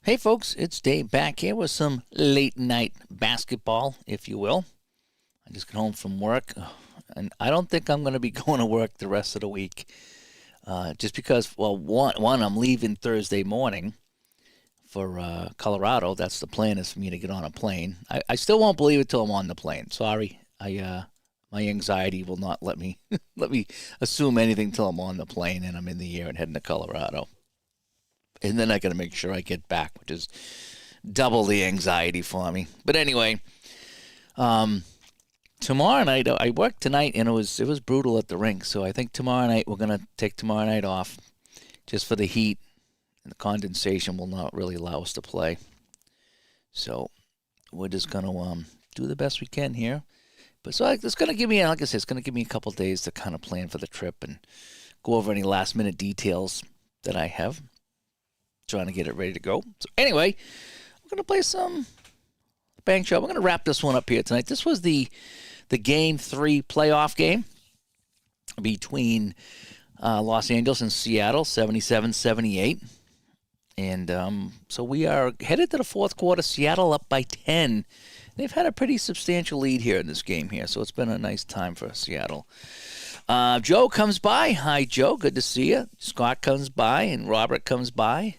Hey folks, it's Dave back here with some late night basketball, if you will. I just got home from work, and I don't think I'm going to be going to work the rest of the week. Just because, well, one, I'm leaving Thursday morning for Colorado. That's the plan, is for me to get on a plane. I still won't believe it till I'm on the plane. Sorry, my anxiety will not let me let me assume anything till I'm on the plane and I'm in the air and heading to Colorado. And then I got to make sure I get back, which is double the anxiety for me. But anyway, tomorrow night I worked tonight, and it was brutal at the rink. So I think tomorrow night we're gonna take tomorrow night off, just for the heat, and the condensation will not really allow us to play. So we're just gonna do the best we can here. But so it's gonna give me, like I said, it's gonna give me a couple days to kind of plan for the trip and go over any last minute details that I have. Trying to get it ready to go. So anyway, we're going to play some Bankshot. We're going to wrap this one up here tonight. This was the Game 3 playoff game between Los Angeles and Seattle, 77-78. And so we are headed to the fourth quarter. Seattle up by 10. They've had a pretty substantial lead here in this game here, so it's been a nice time for Seattle. Joe comes by. Hi, Joe. Good to see you. Scott comes by, and Robert comes by.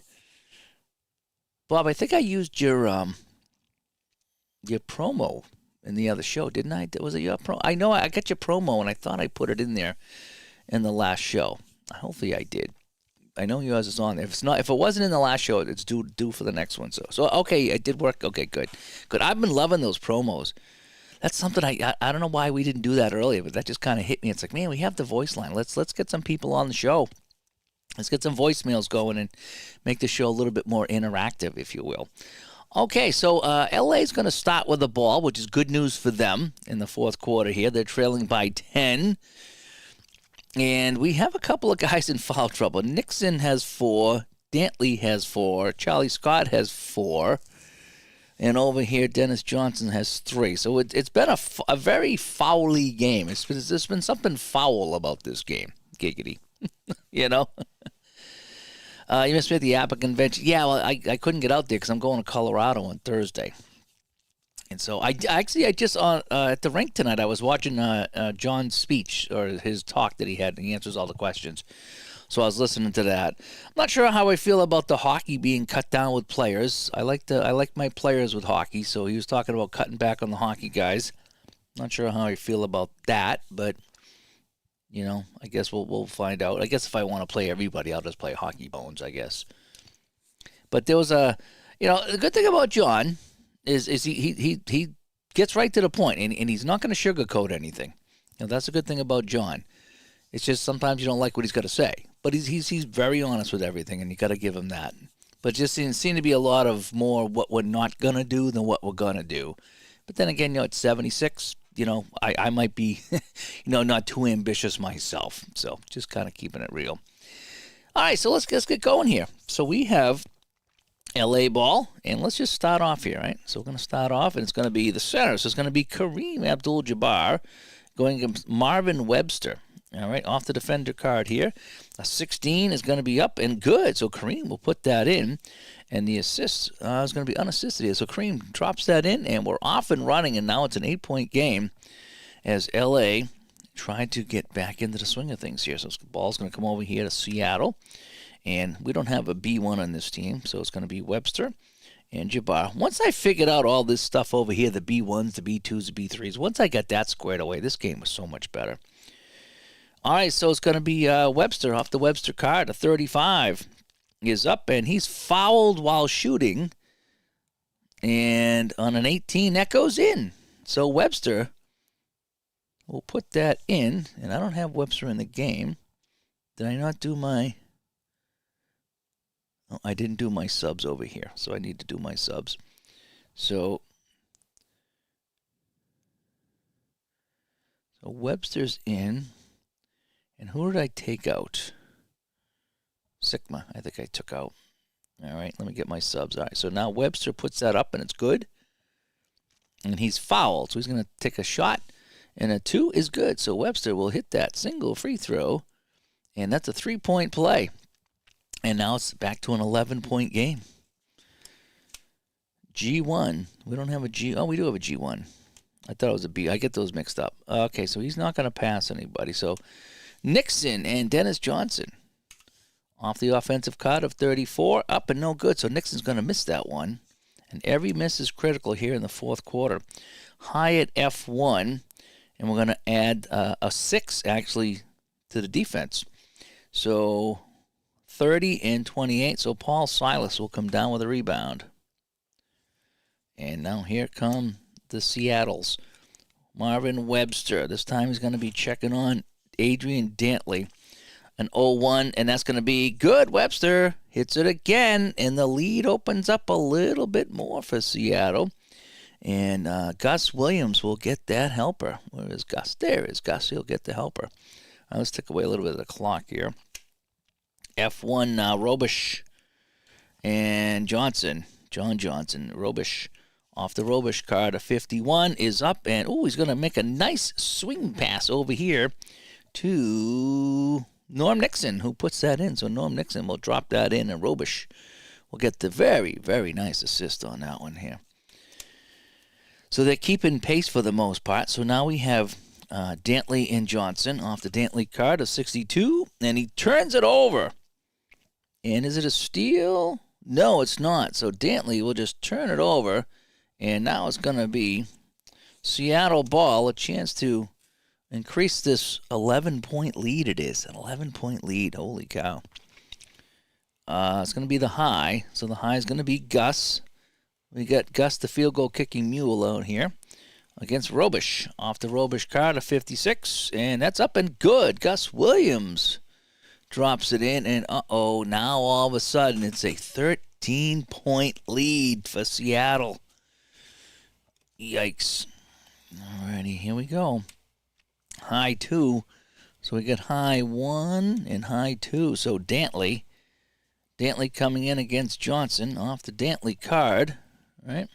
Bob, I think I used your promo in the other show, didn't I? Was it your promo? I know I got your promo, and I thought I put it in there in the last show. Hopefully I did. I know yours is on there. If it wasn't in the last show, it's due for the next one. So okay, it did work. Okay, good. I've been loving those promos. That's something I don't know why we didn't do that earlier, but that just kind of hit me. It's like, man, we have the voice line. Let's get some people on the show. Let's get some voicemails going and make the show a little bit more interactive, if you will. Okay, so LA is going to start with the ball, which is good news for them in the fourth quarter here. They're trailing by 10. And we have a couple of guys in foul trouble. Nixon has 4. Dantley has 4. Charlie Scott has 4. And over here, Dennis Johnson has 3. So it's been a very foul-y game. There's been something foul about this game. Giggity. You know? You missed me at the APA convention. Yeah, well, I couldn't get out there because I'm going to Colorado on Thursday. And so I just at the rink tonight, I was watching John's speech, or his talk that he had, and he answers all the questions. So I was listening to that. I'm not sure how I feel about the hockey being cut down with players. I like my players with hockey, so he was talking about cutting back on the hockey guys. Not sure how I feel about that, but you know, I guess we'll find out. I guess if I want to play everybody, I'll just play hockey bones, I guess. But there was the good thing about John is he gets right to the point, and he's not going to sugarcoat anything. You know, that's a good thing about John. It's just sometimes you don't like what he's got to say, but he's very honest with everything, and you got to give him that. But just seems to be a lot of more what we're not gonna do than what we're gonna do. But then again, it's 76. I might be, not too ambitious myself. So just kind of keeping it real. All right, so let's get going here. So we have LA ball, and let's just start off here, right? So we're going to start off, and it's going to be the center. So it's going to be Kareem Abdul-Jabbar going against Marvin Webster. All right, off the defender card here. A 16 is going to be up and good. So Kareem will put that in. And the assist is going to be unassisted here. So Kareem drops that in, and we're off and running. And now it's an 8-point game as L.A. tried to get back into the swing of things here. So the ball's going to come over here to Seattle. And we don't have a B1 on this team, so it's going to be Webster and Jabbar. Once I figured out all this stuff over here, the B1s, the B2s, the B3s, once I got that squared away, this game was so much better. All right, so it's going to be Webster off the Webster card. A 35 is up, and he's fouled while shooting. And on an 18, that goes in. So Webster will put that in, and I don't have Webster in the game. Did I not do my... Oh, I didn't do my subs over here, so I need to do my subs. So Webster's in. And who did I take out? Sigma, I think I took out. All right, let me get my subs. All right, so now Webster puts that up, and it's good. And he's fouled, so he's going to take a shot. And a 2 is good, so Webster will hit that single free throw. And that's a 3-point play. And now it's back to an 11-point game. G1. We don't have a G. Oh, we do have a G1. I thought it was a B. I get those mixed up. Okay, so he's not going to pass anybody. So Nixon and Dennis Johnson off the offensive card of 34, up and no good. So Nixon's going to miss that one. And every miss is critical here in the fourth quarter. High at F1, and we're going to add a 6, actually, to the defense. So 30 and 28. So Paul Silas will come down with a rebound. And now here come the Seattles. Marvin Webster. This time he's going to be checking on Adrian Dantley. An 0-1, and that's going to be good. Webster hits it again, and the lead opens up a little bit more for Seattle. And Gus Williams will get that helper. Where is Gus? There is Gus. He'll get the helper. Let's take away a little bit of the clock here. F1 Robish and Johnson. John Johnson. Robish. Off the Robish card, a 51 is up, and he's going to make a nice swing pass over here to Norm Nixon, who puts that in. So Norm Nixon will drop that in, and Robish will get the very, very nice assist on that one here. So they're keeping pace for the most part. So now we have Dantley and Johnson off the Dantley card of 62, and he turns it over. And is it a steal? No, it's not. So Dantley will just turn it over, and now it's going to be Seattle ball, a chance to increase this 11-point lead it is. An 11-point lead. Holy cow. It's going to be the high. So the high is going to be Gus. We got Gus, the field goal kicking mule, out here against Robish. Off the Robish card of 56. And that's up and good. Gus Williams drops it in. And now all of a sudden it's a 13-point lead for Seattle. Yikes. Alrighty, here we go. High 2. So we get high 1 and high 2. So Dantley coming in against Johnson off the Dantley card, right?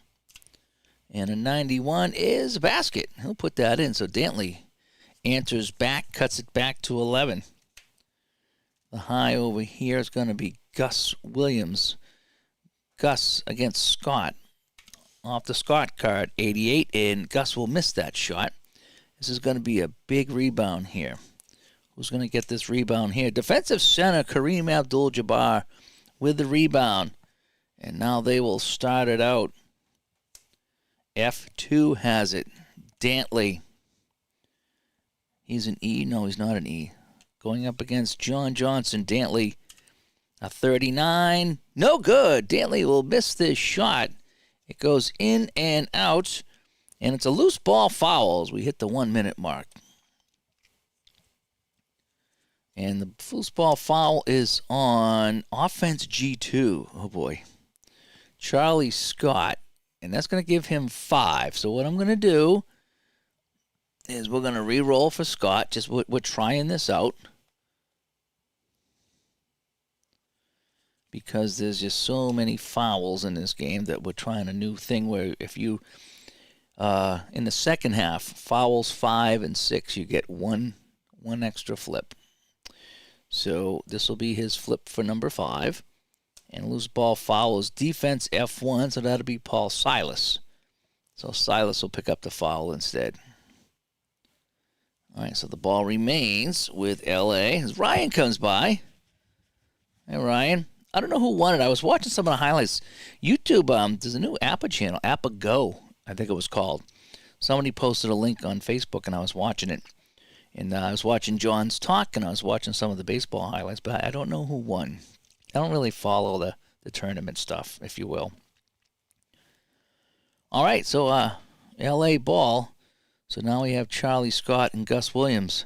And a 91 is a basket. He'll put that in. So Dantley answers back, cuts it back to 11. The high over here is going to be Gus Williams. Gus against Scott. Off the Scott card, 88, and Gus will miss that shot. This is going to be a big rebound here. Who's going to get this rebound here? Defensive center Kareem Abdul-Jabbar with the rebound. And now they will start it out. F2 has it. Dantley. He's an E? No, he's not an E. Going up against John Johnson. Dantley, a 39. No good. Dantley will miss this shot. It goes in and out, and it's a loose ball foul as we hit the 1-minute mark. And the loose ball foul is on offense G2. Oh, boy. Charlie Scott, and that's going to give him 5. So what I'm going to do is we're going to re-roll for Scott. We're trying this out, because there's just so many fouls in this game that we're trying a new thing where if you, in the second half, fouls 5 and 6, you get one extra flip. So this will be his flip for number 5. And loose ball foul is defense F1, so that'll be Paul Silas. So Silas will pick up the foul instead. All right, so the ball remains with LA as Ryan comes by. Hey, Ryan. I don't know who won it. I was watching some of the highlights. YouTube, there's a new APA channel, APA Go, I think it was called. Somebody posted a link on Facebook, and I was watching it. And I was watching John's talk, and I was watching some of the baseball highlights, but I don't know who won. I don't really follow the tournament stuff, if you will. All right, so L.A. ball. So now we have Charlie Scott and Gus Williams.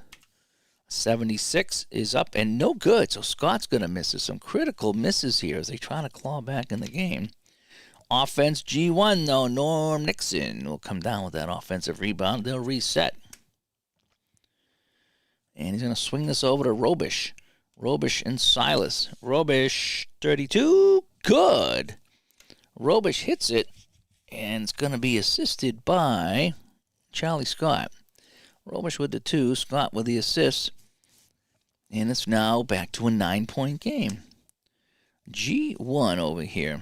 76 is up and no good. So Scott's going to miss it. Some critical misses here as they try to claw back in the game. Offense G1, though. Norm Nixon will come down with that offensive rebound. They'll reset. And he's going to swing this over to Robish. Robish and Silas. Robish, 32. Good. Robish hits it. And it's going to be assisted by Charlie Scott. Robish with the 2. Scott with the assist. And it's now back to a 9-point game. G1 over here.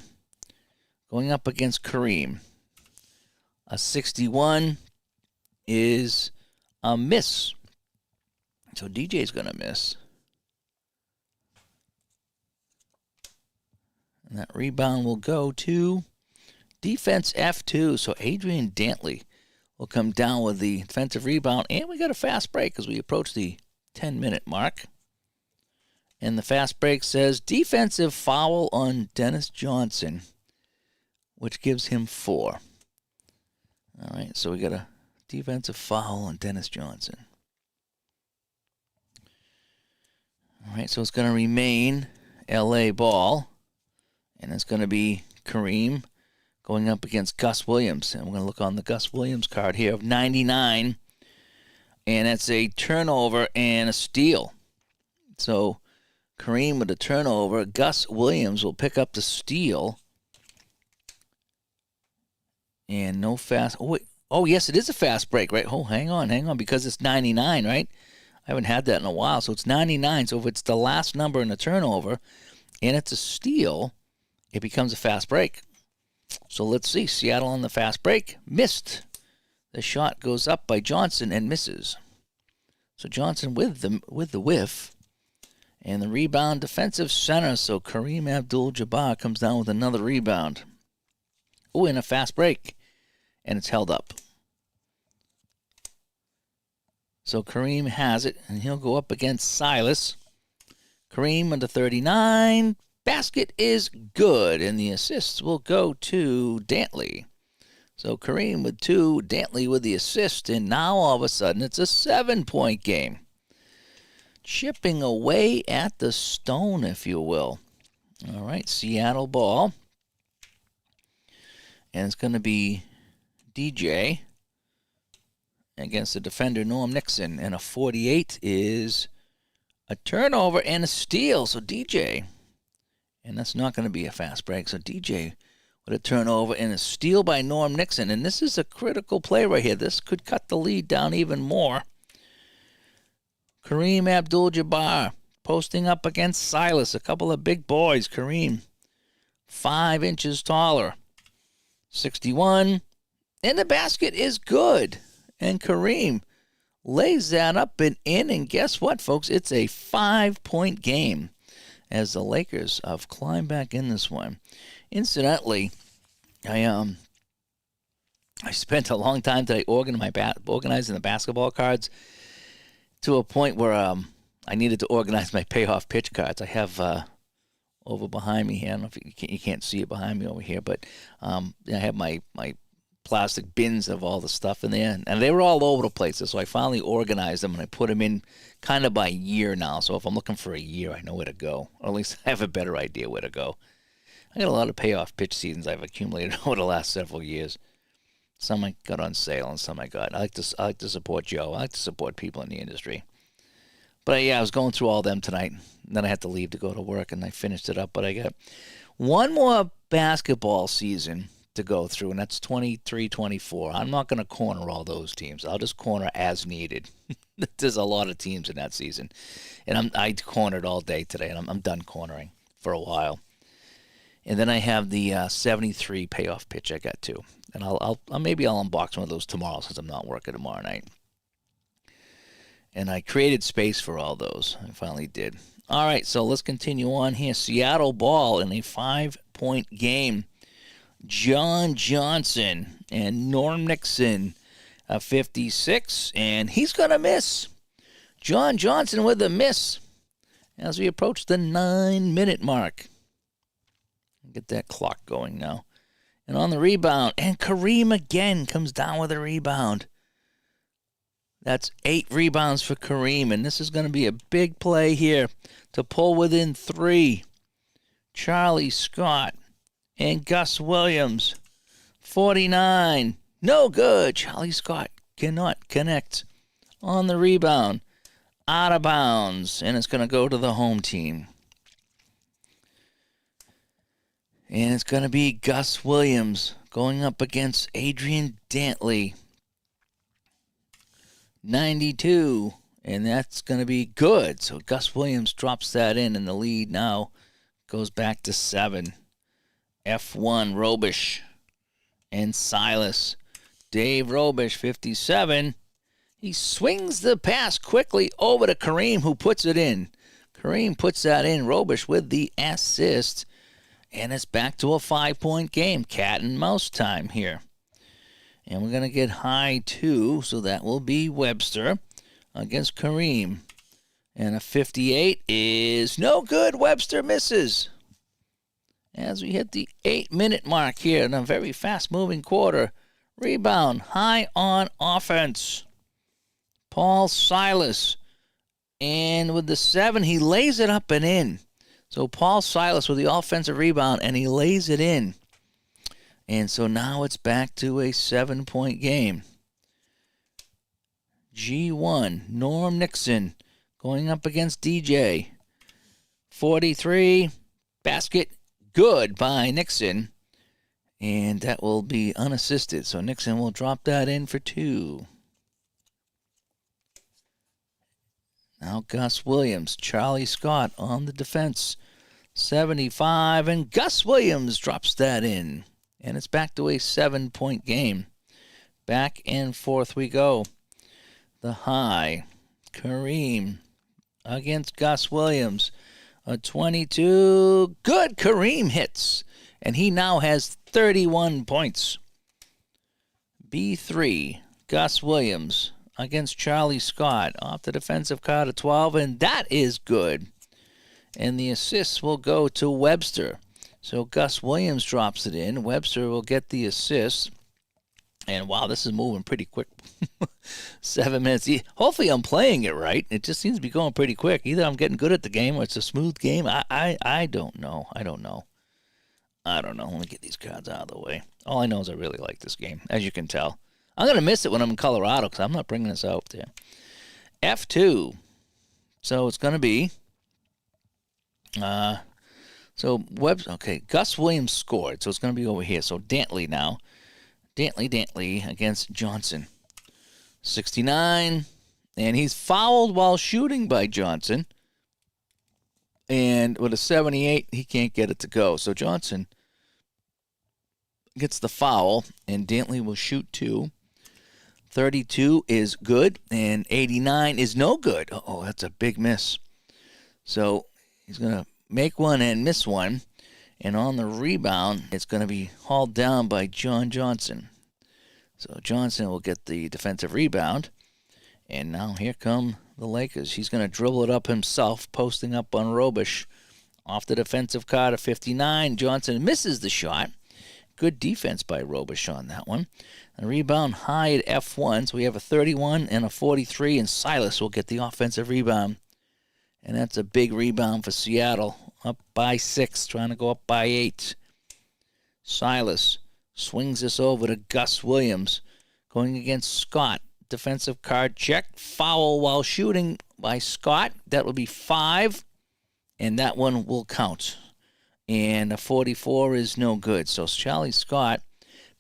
going up against Kareem. A 61 is a miss. So DJ's going to miss. And that rebound will go to defense F2. So Adrian Dantley will come down with the defensive rebound. And we got a fast break as we approach the 10-minute mark. And the fast break says defensive foul on Dennis Johnson, which gives him 4. All right, so we got a defensive foul on Dennis Johnson. All right, so it's going to remain LA ball, and it's going to be Kareem going up against Gus Williams. And we're going to look on the Gus Williams card here of 99, and that's a turnover and a steal. So Kareem with a turnover. Gus Williams will pick up the steal. And no fast. Oh, wait. Oh, yes, it is a fast break, right? Oh, hang on, because it's 99, right? I haven't had that in a while. So it's 99. So if it's the last number in the turnover and it's a steal, it becomes a fast break. So let's see. Seattle on the fast break. Missed. The shot goes up by Johnson and misses. So Johnson with the whiff. And the rebound, defensive center. So Kareem Abdul-Jabbar comes down with another rebound. Oh, and a fast break. And it's held up. So Kareem has it, and he'll go up against Silas. Kareem under 39. Basket is good, and the assists will go to Dantley. So Kareem with 2, Dantley with the assist, and now all of a sudden it's a 7-point game. Chipping away at the stone, if you will. All right, Seattle ball. And it's going to be DJ against the defender, Norm Nixon. And a 48 is a turnover and a steal. So DJ, and that's not going to be a fast break. So DJ with a turnover and a steal by Norm Nixon. And this is a critical play right here. This could cut the lead down even more. Kareem Abdul-Jabbar posting up against Silas. A couple of big boys. Kareem, 5 inches taller. 61. And the basket is good. And Kareem lays that up and in. And guess what, folks? It's a 5-point game as the Lakers have climbed back in this one. Incidentally, I spent a long time today organizing the basketball cards, to a point where I needed to organize my payoff pitch cards. I have over behind me here. I don't know if you can't see it behind me over here, but I have my plastic bins of all the stuff in there, and they were all over the place. So I finally organized them, and I put them in kind of by year now. So if I'm looking for a year, I know where to go, or at least I have a better idea where to go. I got a lot of payoff pitch seasons I've accumulated over the last several years. Some I got on sale, and some I got. I like to support Joe. I like to support people in the industry. But yeah, I was going through all them tonight. And then I had to leave to go to work, and I finished it up. But I got one more basketball season to go through, and that's 23-24. I'm not going to corner all those teams. I'll just corner as needed. There's a lot of teams in that season, and I cornered all day today, and I'm done cornering for a while. And then I have the 73 payoff pitch I got too. And I'll maybe I'll unbox one of those tomorrow since I'm not working tomorrow night. And I created space for all those. I finally did. All right, so let's continue on here. Seattle ball in a 5-point game. John Johnson and Norm Nixon, a 56, and he's going to miss. John Johnson with a miss as we approach the 9-minute mark. Get that clock going now. And on the rebound, and Kareem again comes down with a rebound. That's 8 rebounds for Kareem, and this is going to be a big play here to pull within 3. Charlie Scott and Gus Williams, 49. No good. Charlie Scott cannot connect on the rebound. Out of bounds, and it's going to go to the home team. And it's going to be Gus Williams going up against Adrian Dantley. 92. And that's going to be good. So Gus Williams drops that in, and the lead now goes back to 7. F1, Robish and Silas. Dave Robish, 57. He swings the pass quickly over to Kareem, who puts it in. Kareem puts that in. Robish with the assist. And it's back to a 5-point game. Cat and mouse time here. And we're going to get high, too. So that will be Webster against Kareem. And a 58 is no good. Webster misses. As we hit the 8-minute mark here in a very fast-moving quarter. Rebound, high on offense. Paul Silas. And with the 7, he lays it up and in. So Paul Silas with the offensive rebound, and he lays it in. And so now it's back to a 7-point game. G1, Norm Nixon going up against DJ. 43, basket good by Nixon. And that will be unassisted. So Nixon will drop that in for 2. Now Gus Williams, Charlie Scott on the defense. 75, and Gus Williams drops that in. And it's back to a 7-point game. Back and forth we go. The high, Kareem against Gus Williams. A 22, good. Kareem hits. And he now has 31 points. B3, Gus Williams against Charlie Scott. Off the defensive card of 12, and that is good. And the assists will go to Webster. So Gus Williams drops it in. Webster will get the assist. And wow, this is moving pretty quick. 7 minutes. Hopefully I'm playing it right. It just seems to be going pretty quick. Either I'm getting good at the game or it's a smooth game. I don't know. I don't know. Let me get these cards out of the way. All I know is I really like this game, as you can tell. I'm going to miss it when I'm in Colorado because I'm not bringing this out there. F2. So it's going to be... okay, Gus Williams scored, so it's going to be over here. So Dantley now. Dantley against Johnson. 69, and he's fouled while shooting by Johnson. And with a 78, he can't get it to go. So Johnson gets the foul, and Dantley will shoot 2. 32 is good, and 89 is no good. Oh, that's a big miss. So he's going to make one and miss one. And on the rebound, it's going to be hauled down by John Johnson. So Johnson will get the defensive rebound. And now here come the Lakers. He's going to dribble it up himself, posting up on Robish. Off the defensive card of 59, Johnson misses the shot. Good defense by Robish on that one. And rebound high at F1. So we have a 31 and a 43, and Silas will get the offensive rebound. And that's a big rebound for Seattle. Up by 6, trying to go up by 8. Silas swings this over to Gus Williams. Going against Scott. Defensive card check. Foul while shooting by Scott. That will be 5. And that one will count. And a 44 is no good. So Charlie Scott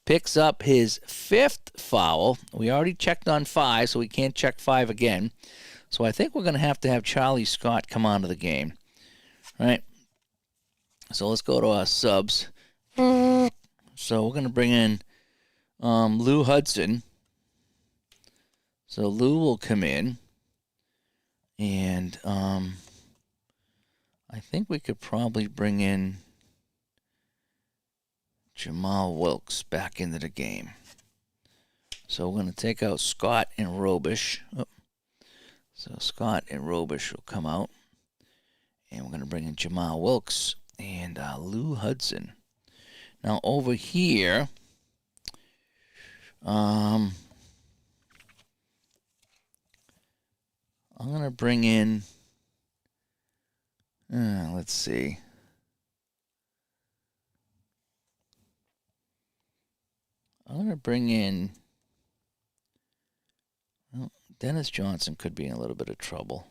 picks up his 5th foul. We already checked on 5, so we can't check 5 again. So I think we're going to have Charlie Scott come onto the game. All right. So let's go to our subs. So we're going to bring in Lou Hudson. So Lou will come in. And I think we could probably bring in Jamal Wilkes back into the game. So we're going to take out Scott and Robish. Oh. So Scott and Robish will come out. And we're going to bring in Jamal Wilkes and Lou Hudson. Now over here, I'm going to bring in, let's see. I'm going to bring in, well, Dennis Johnson could be in a little bit of trouble.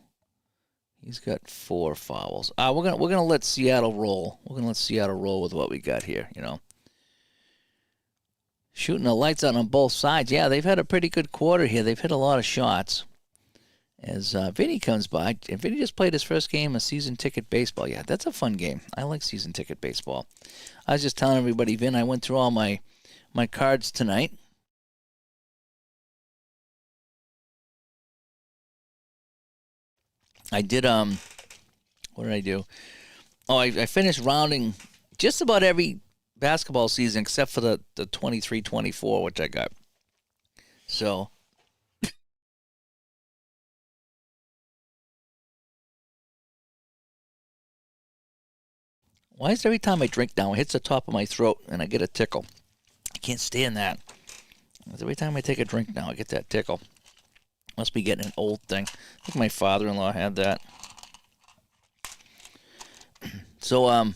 He's got 4 fouls. We're gonna let Seattle roll. We're gonna let Seattle roll with what we got here. You know, shooting the lights out on both sides. Yeah, they've had a pretty good quarter here. They've hit a lot of shots, as Vinny comes by. And Vinny just played his first game of season ticket baseball. Yeah, that's a fun game. I like season ticket baseball. I was just telling everybody, Vin, I went through all my cards tonight. I did, what did I do? Oh, I finished rounding just about every basketball season except for the 23-24, which I got. So, why is it every time I drink now, it hits the top of my throat and I get a tickle? I can't stand that. Every time I take a drink now, I get that tickle. Must be getting an old thing. I think my father-in-law had that. So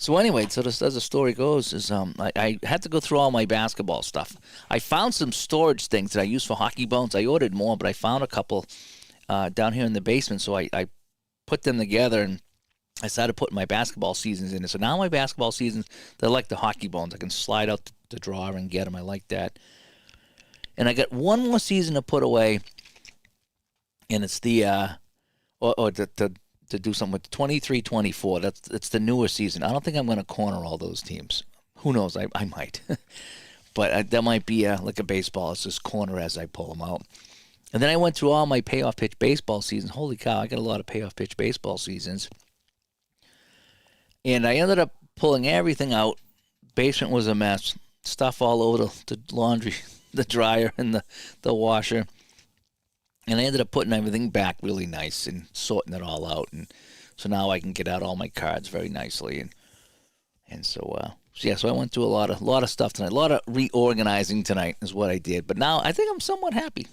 anyway, so this, as the story goes, is I had to go through all my basketball stuff. I found some storage things that I use for hockey bones. I ordered more, but I found a couple down here in the basement, so I put them together and I started putting my basketball seasons in it. So now my basketball seasons, they're like the hockey bones. I can slide out the drawer and get them. I like that. And I got one more season to put away, and it's the to do something with the 23-24. It's the newer season. I don't think I'm going to corner all those teams. Who knows? I might. But that might be like a baseball. It's just corner as I pull them out. And then I went through all my payoff pitch baseball seasons. Holy cow, I got a lot of payoff pitch baseball seasons. And I ended up pulling everything out. Basement was a mess. Stuff all over the laundry, the dryer, and the washer. And I ended up putting everything back really nice and sorting it all out. And so now I can get out all my cards very nicely. And so I went through a lot of stuff tonight. A lot of reorganizing tonight is what I did. But now I think I'm somewhat happy.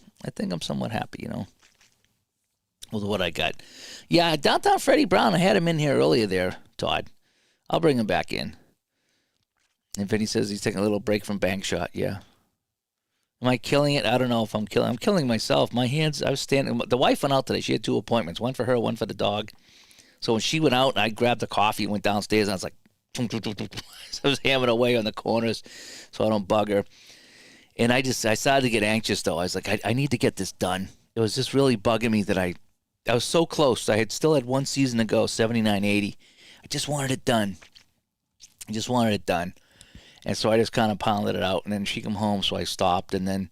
With what I got. Yeah, Downtown Freddie Brown, I had him in here earlier there, Todd. I'll bring him back in. And Vinny says he's taking a little break from Bankshot. Yeah. Am I killing it? I don't know if I'm killing. I'm killing myself. My hands. I was standing. The wife went out today. She had 2 appointments. One for her, one for the dog. So when she went out, I grabbed the coffee and went downstairs. And I was like, so I was hammering away on the corners, so I don't bug her. And I started to get anxious though. I was like, I need to get this done. It was just really bugging me that I was so close. I still had one season to go, 79-80. I just wanted it done. And so I just kind of pounded it out, and then she came home, so I stopped, and then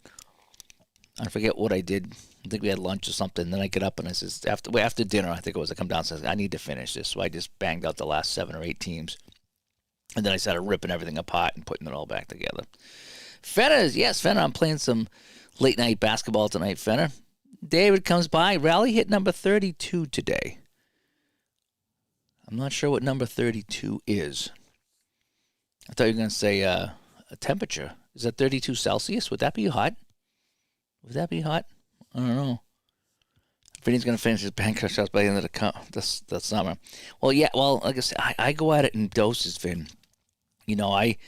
I forget what I did. I think we had lunch or something. Then I get up, and I says, after dinner, I think it was, I come down and says, I need to finish this. So I just banged out the last 7 or 8 teams. And then I started ripping everything apart and putting it all back together. Fenner, I'm playing some late-night basketball tonight, Fenner. David comes by. Rally hit number 32 today. I'm not sure what number 32 is. I thought you were going to say a temperature. Is that 32 Celsius? Would that be hot? I don't know. Vinny's going to finish his Bankshot shots by the end of the summer. Well, yeah. Well, like I said, I go at it in doses, Vin. You know, I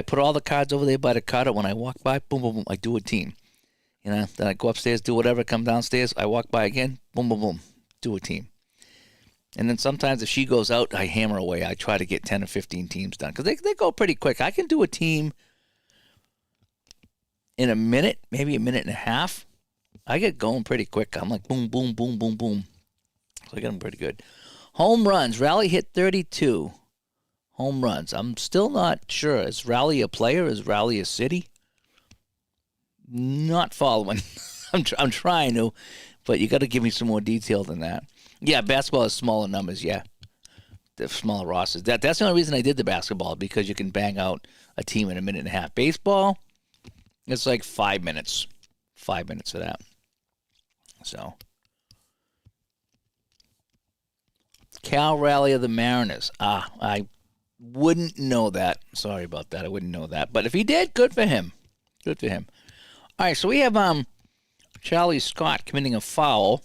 put all the cards over there by the cutter. When I walk by, boom, boom, boom, I do a team. You know, then I go upstairs, do whatever, come downstairs. I walk by again, boom, boom, boom, do a team. And then sometimes if she goes out, I hammer away. I try to get 10 or 15 teams done because they go pretty quick. I can do a team in a minute, maybe a minute and a half. I get going pretty quick. I'm like boom, boom, boom, boom, boom. So I get them pretty good. Home runs. Rally hit 32 home runs. I'm still not sure. Is Rally a player? Is Rally a city? Not following. I'm trying to, but you got to give me some more detail than that. Yeah, basketball is smaller numbers, yeah. The smaller rosters. That's the only reason I did the basketball, because you can bang out a team in a minute and a half. Baseball, it's like 5 minutes. 5 minutes for that. So. Cal Rally of the Mariners. I wouldn't know that. Sorry about that. I wouldn't know that. But if he did, good for him. Good for him. All right, so we have Charlie Scott committing a foul.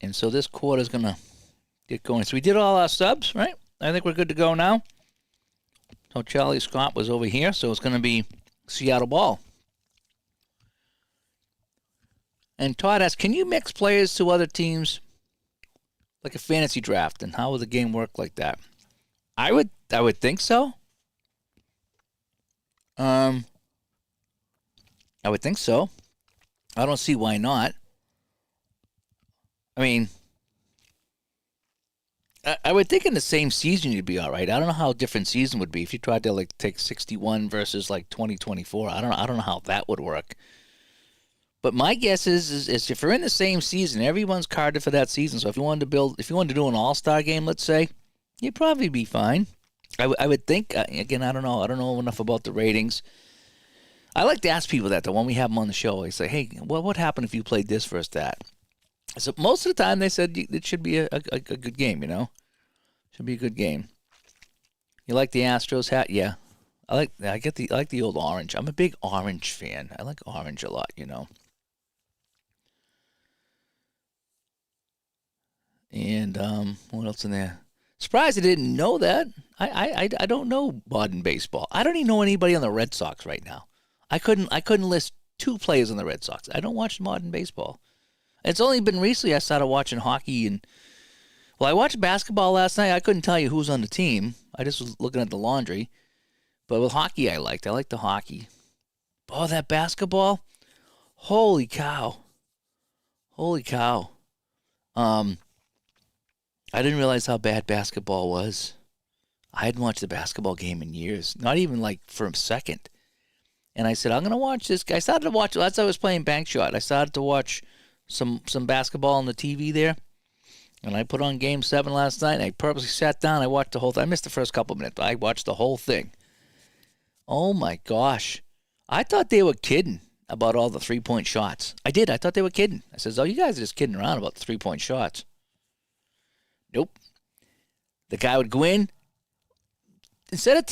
And so this quarter's going to get going. So we did all our subs, right? I think we're good to go now. So Charlie Scott was over here, so it's going to be Seattle ball. And Todd asks, can you mix players to other teams like a fantasy draft? And how would the game work like that? I would think so. I would think so. I don't see why not. I mean, I would think in the same season you'd be all right. I don't know how different season would be if you tried to like take 61 versus like 2024. I don't know how that would work. But my guess is if you're in the same season, everyone's carded for that season. So if you wanted to do an All-Star game, let's say, you'd probably be fine. I would think. Again, I don't know. I don't know enough about the ratings. I like to ask people that though when we have them on the show. They say, "Hey, what would happen if you played this versus that?" So most of the time they said it should be a good game. Should be a good game. You like the Astros hat? Yeah, I like the old orange. I'm a big orange fan. I like orange a lot. And what else in there? Surprised I didn't know that. I don't know modern baseball. I don't even know anybody on the Red Sox right now. I couldn't list 2 players on the Red Sox. I don't watch modern baseball. It's only been recently I started watching hockey I watched basketball last night. I couldn't tell you who's on the team. I just was looking at the laundry. But with hockey I liked the hockey. Oh, that basketball? Holy cow. Holy cow. I didn't realize how bad basketball was. I hadn't watched a basketball game in years, not even like for a second. And I said, I'm going to watch this guy. I started to watch, that's how I was playing Bankshot. I started to watch some basketball on the TV there. And I put on Game 7 last night, and I purposely sat down. I watched the whole thing. I missed the first couple of minutes, but I watched the whole thing. Oh, my gosh. I thought they were kidding about all the three-point shots. I did. I thought they were kidding. I said, you guys are just kidding around about the three-point shots. Nope. The guy would go in. Instead of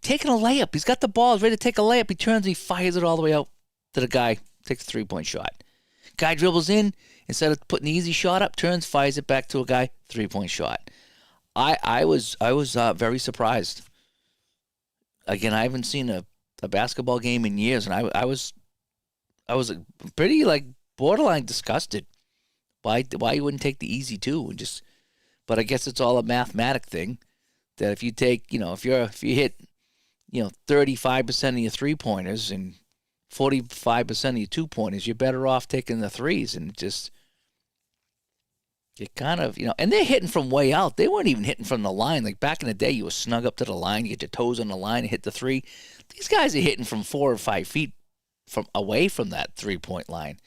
taking a layup, he's got the ball, he's ready to take a layup. He turns and he fires it all the way out to the guy, takes a three-point shot. Guy dribbles in, instead of putting the easy shot up, turns, fires it back to a guy, three-point shot. I was very surprised. Again, I haven't seen a basketball game in years, and I was pretty like borderline disgusted why you wouldn't take the easy two and just. But I guess it's all a mathematic thing that if you take, if you hit, 35% of your 3-pointers and 45% of your 2-pointers, you're better off taking the threes and just get kind of, and they're hitting from way out. They weren't even hitting from the line. Like back in the day, you were snug up to the line, you get your toes on the line and hit the three. These guys are hitting from 4 or 5 feet from away from that 3-point line.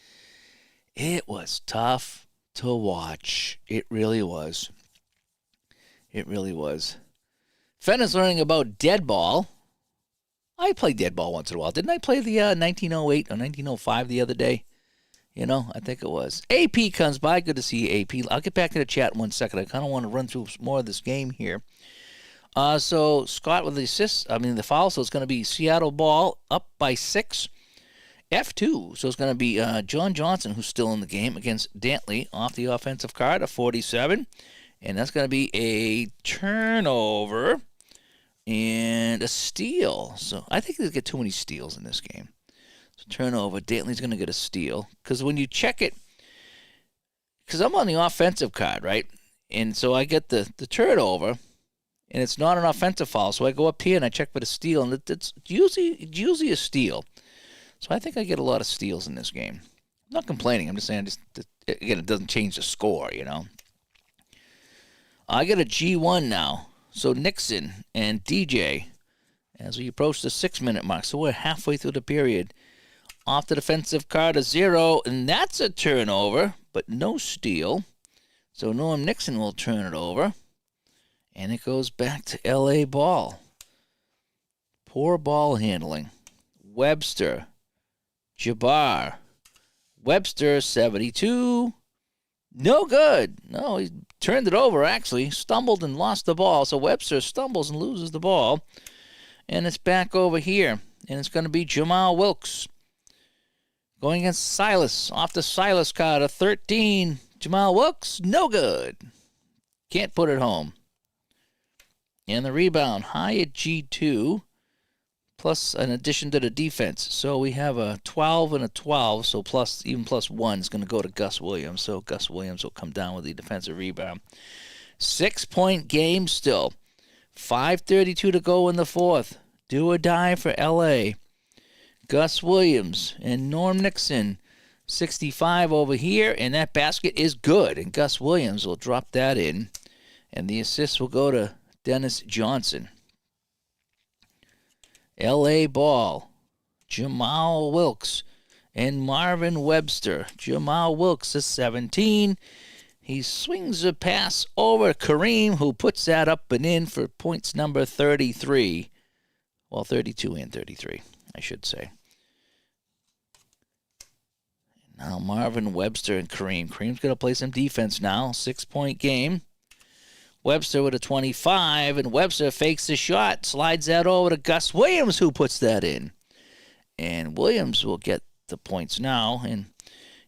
It was tough to watch. It really was. It really was. Fenner's learning about dead ball. I play dead ball once in a while. Didn't I play the 1908 or 1905 the other day? I think it was. AP comes by. Good to see you, AP. I'll get back to the chat in 1 second. I kind of want to run through more of this game here. So Scott with the assist. The foul. So it's going to be Seattle ball up by 6. F2. So it's going to be John Johnson, who's still in the game, against Dantley off the offensive card of 47. And that's going to be a turnover and a steal. So I think they get too many steals in this game. So turnover. Dantley's going to get a steal. Because when you check it, because I'm on the offensive card, right? And so I get the turnover, and it's not an offensive foul. So I go up here and I check for the steal, and it's usually a steal. So I think I get a lot of steals in this game. I'm not complaining. I'm just saying, again, it doesn't change the score, I got a G1 now. So Nixon and DJ, as we approach the 6-minute mark. So we're halfway through the period. Off the defensive card, a 0, and that's a turnover, but no steal. So Norm Nixon will turn it over. And it goes back to LA ball. Poor ball handling. Webster. Jabbar. Webster, 72. No good. No, he turned it over, actually. Stumbled and lost the ball. So Webster stumbles and loses the ball. And it's back over here. And it's going to be Jamal Wilkes going against Silas. Off the Silas card, a 13. Jamal Wilkes, no good. Can't put it home. And the rebound, high at G2. Plus an addition to the defense. So we have a 12 and a 12. So plus 1 is going to go to Gus Williams. So Gus Williams will come down with the defensive rebound. 6-point game still. 5:32 to go in the fourth. Do or die for LA. Gus Williams and Norm Nixon 65 over here, and that basket is good. And Gus Williams will drop that in, and the assist will go to Dennis Johnson. LA ball, Jamal Wilkes and Marvin Webster. Jamal Wilkes is 17. He swings a pass over Kareem, who puts that up and in for points number 33. Well, 32 and 33, I should say. Now Marvin Webster and Kareem. Kareem's going to play some defense now. 6-point game. Webster with a 25, and Webster fakes the shot, slides that over to Gus Williams, who puts that in. And Williams will get the points now, and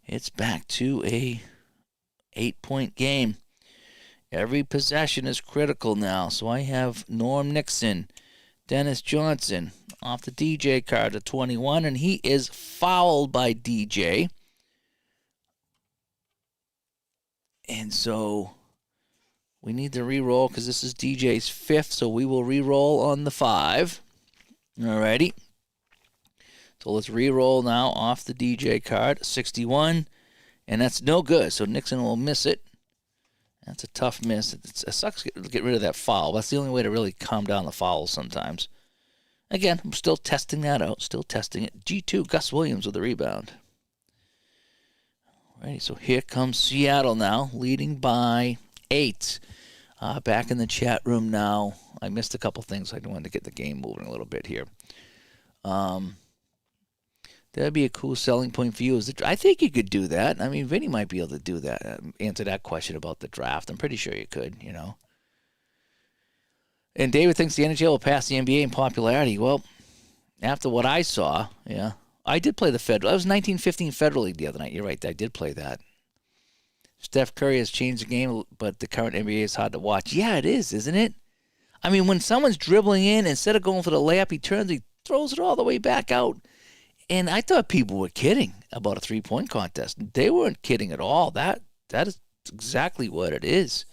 it's back to a 8-point game. Every possession is critical now. So I have Norm Nixon, Dennis Johnson off the DJ card to 21, and he is fouled by DJ. And so we need to re-roll because this is DJ's 5th, so we will re-roll on the 5. Alrighty. So let's re-roll now off the DJ card. 61, and that's no good, so Nixon will miss it. That's a tough miss. It sucks to get rid of that foul. That's the only way to really calm down the fouls sometimes. Again, I'm still testing that out, still testing it. G2, Gus Williams with the rebound. Alrighty, so here comes Seattle now, leading by 8. Back in the chat room now. I missed a couple things. I wanted to get the game moving a little bit here. That'd be a cool selling point for you. I think you could do that. I mean, Vinny might be able to do that. Answer that question about the draft. I'm pretty sure you could, you know. And David thinks the NHL will pass the NBA in popularity. Well, after what I saw, yeah. I did play the Federal. That was 1915 Federal League the other night. You're right. I did play that. Steph Curry has changed the game, but the current NBA is hard to watch. Yeah, it is, isn't it? I mean, when someone's dribbling in, instead of going for the layup, he throws it all the way back out. And I thought people were kidding about a three-point contest. They weren't kidding at all. That is exactly what it is.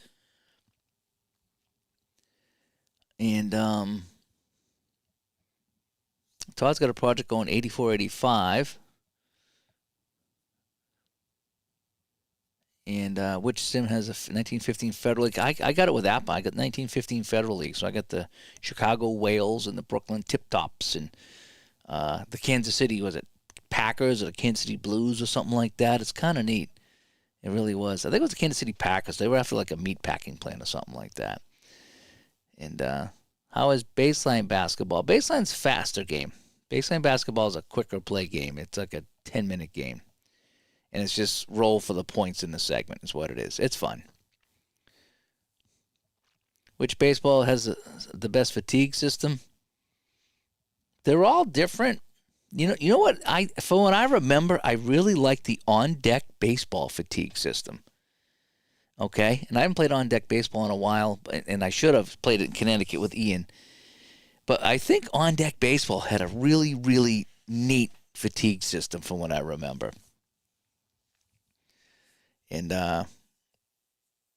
And Todd's got a project going 84-85. And which sim has a 1915 Federal League? I got it with Apple. I got 1915 Federal League. So I got the Chicago Whales and the Brooklyn Tip Tops and the Kansas City, was it Packers or the Kansas City Blues or something like that? It's kind of neat. It really was. I think it was the Kansas City Packers. They were after like a meat packing plant or something like that. And how is baseline basketball? Baseline's faster game. Baseline basketball is a quicker play game. It's like a 10-minute game. And it's just roll for the points in the segment is what it is. It's fun. Which baseball has the best fatigue system? They're all different. You know what? From what I remember, I really like the on-deck baseball fatigue system. Okay? And I haven't played on-deck baseball in a while, and I should have played it in Connecticut with Ian. But I think on-deck baseball had a really, really neat fatigue system from what I remember. And,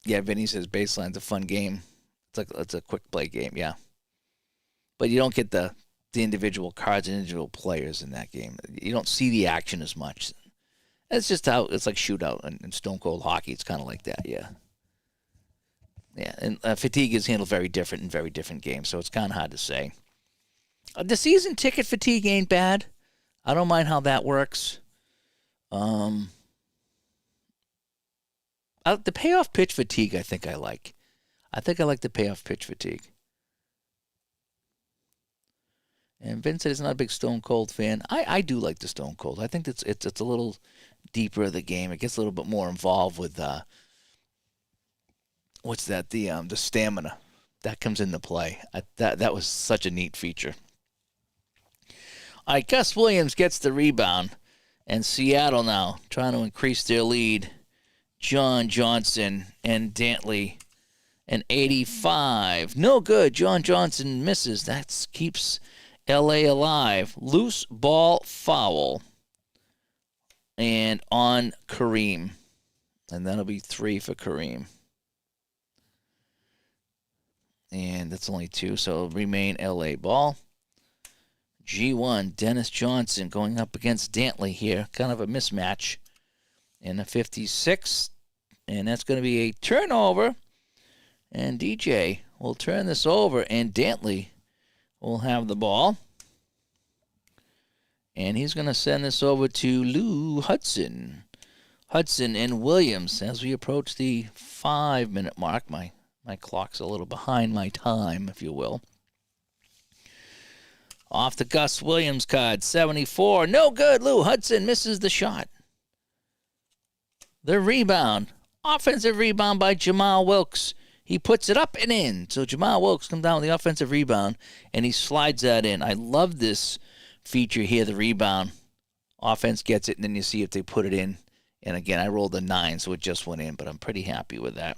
yeah, Vinny says baseline's a fun game. It's a quick play game, yeah. But you don't get the individual cards and individual players in that game. You don't see the action as much. That's just how it's like shootout and Stone Cold hockey. It's kind of like that, yeah. Yeah, and fatigue is handled very different in very different games, so it's kind of hard to say. The season ticket fatigue ain't bad. I don't mind how that works. The payoff pitch fatigue, I think I like. I think I like the payoff pitch fatigue. And Vince said he's not a big Stone Cold fan. I do like the Stone Cold. I think it's a little deeper of the game. It gets a little bit more involved with what's that? The stamina that comes into play. That was such a neat feature. All right, Gus Williams gets the rebound, and Seattle now trying to increase their lead. John Johnson and Dantley, and 85. No good. John Johnson misses. That keeps LA alive. Loose ball foul. And on Kareem. And that'll be 3 for Kareem. And that's only 2, so it'll remain LA ball. G1, Dennis Johnson going up against Dantley here. Kind of a mismatch. in the 56th, and that's going to be a turnover. And DJ will turn this over, and Dantley will have the ball. And he's going to send this over to Lou Hudson. Hudson and Williams as we approach the 5-minute mark. My clock's a little behind my time, if you will. Off the Gus Williams card, 74. No good. Lou Hudson misses the shot. The rebound. Offensive rebound by Jamal Wilkes. He puts it up and in. So Jamal Wilkes comes down with the offensive rebound, and he slides that in. I love this feature here, the rebound. Offense gets it, and then you see if they put it in. And again, I rolled a 9, so it just went in, but I'm pretty happy with that.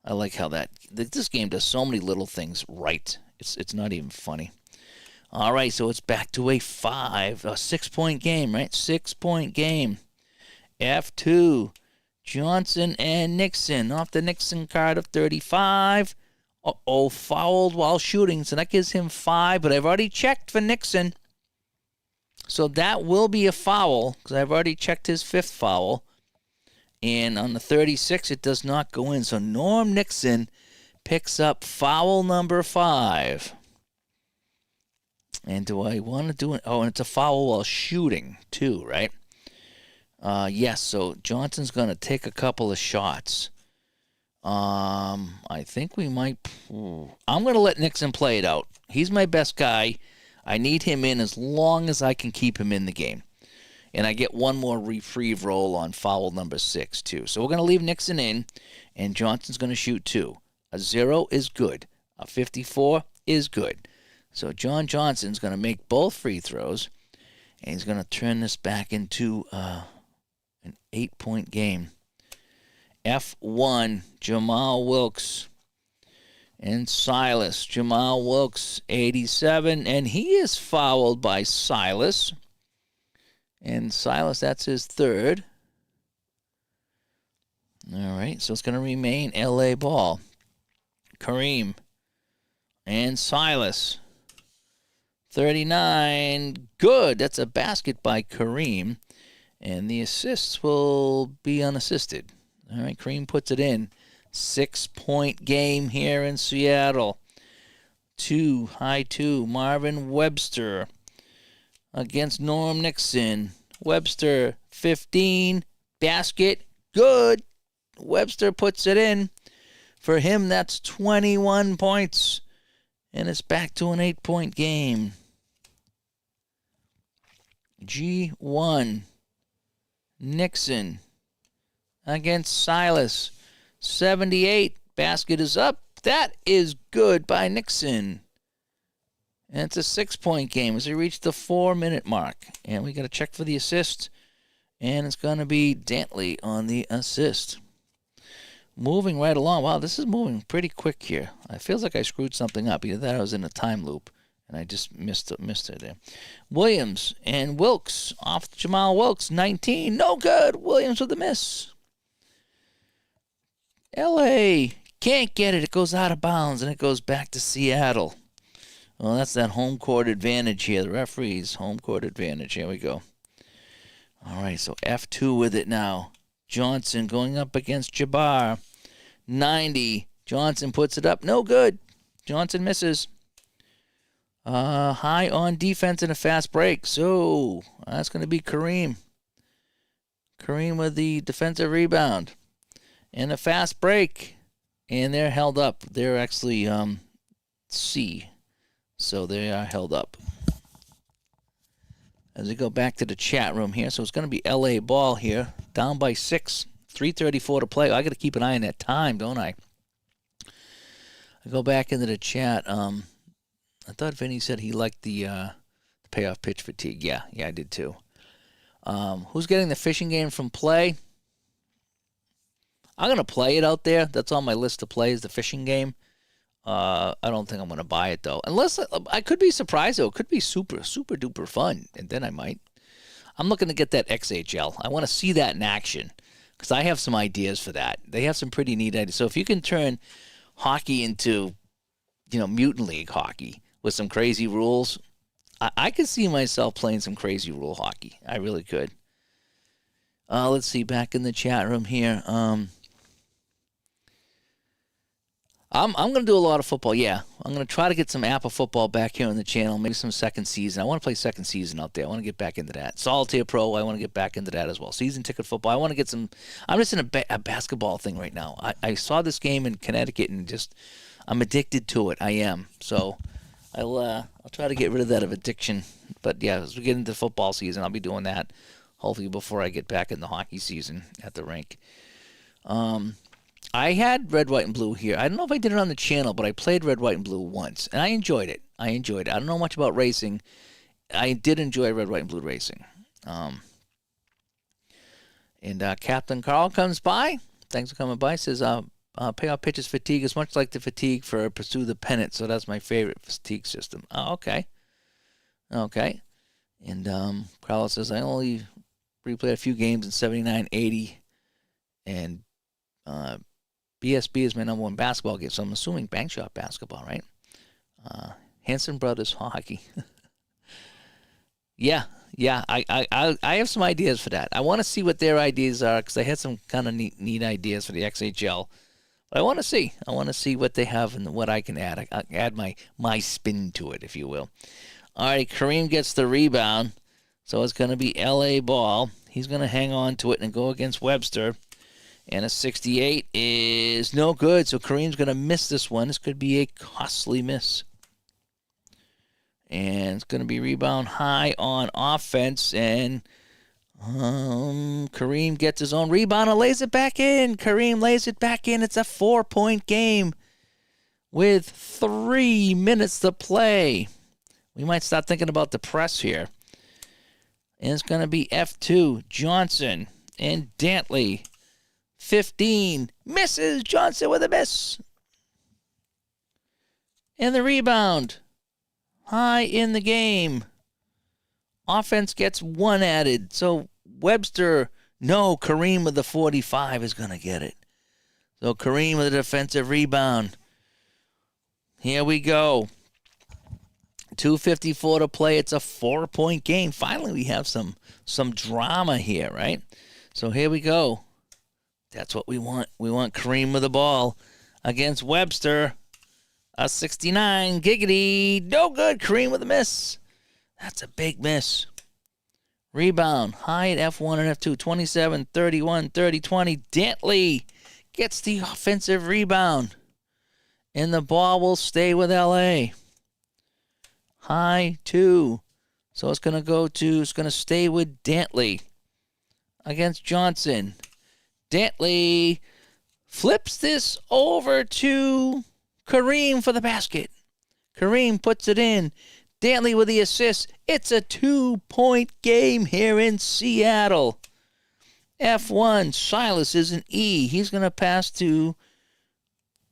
I like how this game does so many little things right. It's not even funny. All right, so it's back to a 6-point game, right? 6-point game. F2, Johnson and Nixon. Off the Nixon card of 35. Fouled while shooting, so that gives him 5, but I've already checked for Nixon. So that will be a foul, because I've already checked his 5th foul. And on the 36, it does not go in. So Norm Nixon picks up foul number 5. And do I want to do it? Oh, and it's a foul while shooting, too, right? Yes, so Johnson's going to take a couple of shots. I think we might... I'm going to let Nixon play it out. He's my best guy. I need him in as long as I can keep him in the game. And I get one more reprieve roll on foul number 6, too. So we're going to leave Nixon in, and Johnson's going to shoot 2. A 0 is good. A 54 is good. So John Johnson's going to make both free throws, and he's going to turn this back into an 8-point game. F1, Jamal Wilkes and Silas. Jamal Wilkes, 87, and he is fouled by Silas. And Silas, that's his 3rd. All right, so it's going to remain LA ball. Kareem and Silas. 39, good. That's a basket by Kareem. And the assists will be unassisted. All right, Kareem puts it in. 6-point game here in Seattle. 2, Marvin Webster against Norm Nixon. Webster, 15, basket, good. Webster puts it in. For him, that's 21 points. And it's back to an 8-point game. G1, Nixon against Silas. 78, basket is up. That is good by Nixon. And it's a 6-point game as we reach the 4-minute mark. And we got to check for the assist. And it's going to be Dantley on the assist. Moving right along. Wow, this is moving pretty quick here. It feels like I screwed something up. Either that or I was in a time loop, and I just missed it there. Williams and Wilkes off Jamal Wilkes, 19. No good. Williams with a miss. L.A. can't get it. It goes out of bounds, and it goes back to Seattle. Well, that's that home court advantage here. The referee's home court advantage. Here we go. All right, so F2 with it now. Johnson going up against Jabbar. 90. Johnson puts it up. No good. Johnson misses. High on defense and a fast break. So that's going to be Kareem. Kareem with the defensive rebound. And a fast break. And they're held up. They're actually C. So they are held up. As we go back to the chat room here. So it's going to be LA ball here. Down by 6. 3:34 to play. I got to keep an eye on that time, don't I? I go back into the chat. I thought Vinny said he liked the payoff pitch fatigue. Yeah, I did too. Who's getting the fishing game from play? I'm going to play it out there. That's on my list to play is the fishing game. I don't think I'm going to buy it, though. Unless I could be surprised, though. It could be super, super duper fun, and then I might. I'm looking to get that XHL. I want to see that in action because I have some ideas for that. They have some pretty neat ideas. So if you can turn hockey into, Mutant League hockey with some crazy rules, I could see myself playing some crazy rule hockey. I really could. Let's see, back in the chat room here. I'm going to do a lot of football, yeah. I'm going to try to get some Apple football back here on the channel, maybe some second season. I want to play second season out there. I want to get back into that. Solitaire Pro, I want to get back into that as well. Season ticket football, I want to get some. I'm just in a basketball thing right now. I saw this game in Connecticut and just, I'm addicted to it. I am. So I'll try to get rid of that addiction. But yeah, as we get into football season, I'll be doing that hopefully before I get back in the hockey season at the rink. I had red, white, and blue here. I don't know if I did it on the channel, but I played red, white, and blue once, and I enjoyed it. I don't know much about racing. I did enjoy red, white, and blue racing. Captain Carl comes by. Thanks for coming by. Says, payoff pitches fatigue is much like the fatigue for Pursue the Pennant, so that's my favorite fatigue system. Oh, okay. Okay. And Carlos says, I only replayed a few games in 79, 80, and BSB is my number one basketball game, so I'm assuming Bankshot Basketball, right? Hanson Brothers Hockey. yeah, I have some ideas for that. I want to see what their ideas are because they had some kind of neat ideas for the XHL. But I want to see what they have and what I can add. I add my spin to it, if you will. All right, Kareem gets the rebound, so it's going to be LA ball. He's going to hang on to it and go against Webster. And a 68 is no good, so Kareem's going to miss this one. This could be a costly miss. And it's going to be rebound high on offense, and Kareem gets his own rebound and lays it back in. Kareem lays it back in. It's a 4-point game with 3 minutes to play. We might start thinking about the press here. And it's going to be F2, Johnson, and Dantley. 15, misses. Johnson with a miss. And the rebound, high in the game. Offense gets 1 added. So Webster, no, Kareem with the 45 is going to get it. So Kareem with a defensive rebound. Here we go. 2:54 to play. It's a 4-point game. Finally, we have some drama here, right? So here we go. That's what we want. We want Kareem with the ball against Webster. A 69. Giggity. No good. Kareem with a miss. That's a big miss. Rebound. High at F1 and F2. 27, 31, 30, 20. Dantley gets the offensive rebound. And the ball will stay with LA. High 2. So it's going to stay with Dantley against Johnson. Dantley flips this over to Kareem for the basket. Kareem puts it in. Dantley with the assist. It's a 2-point game here in Seattle. F1, Silas is an E. He's going to pass to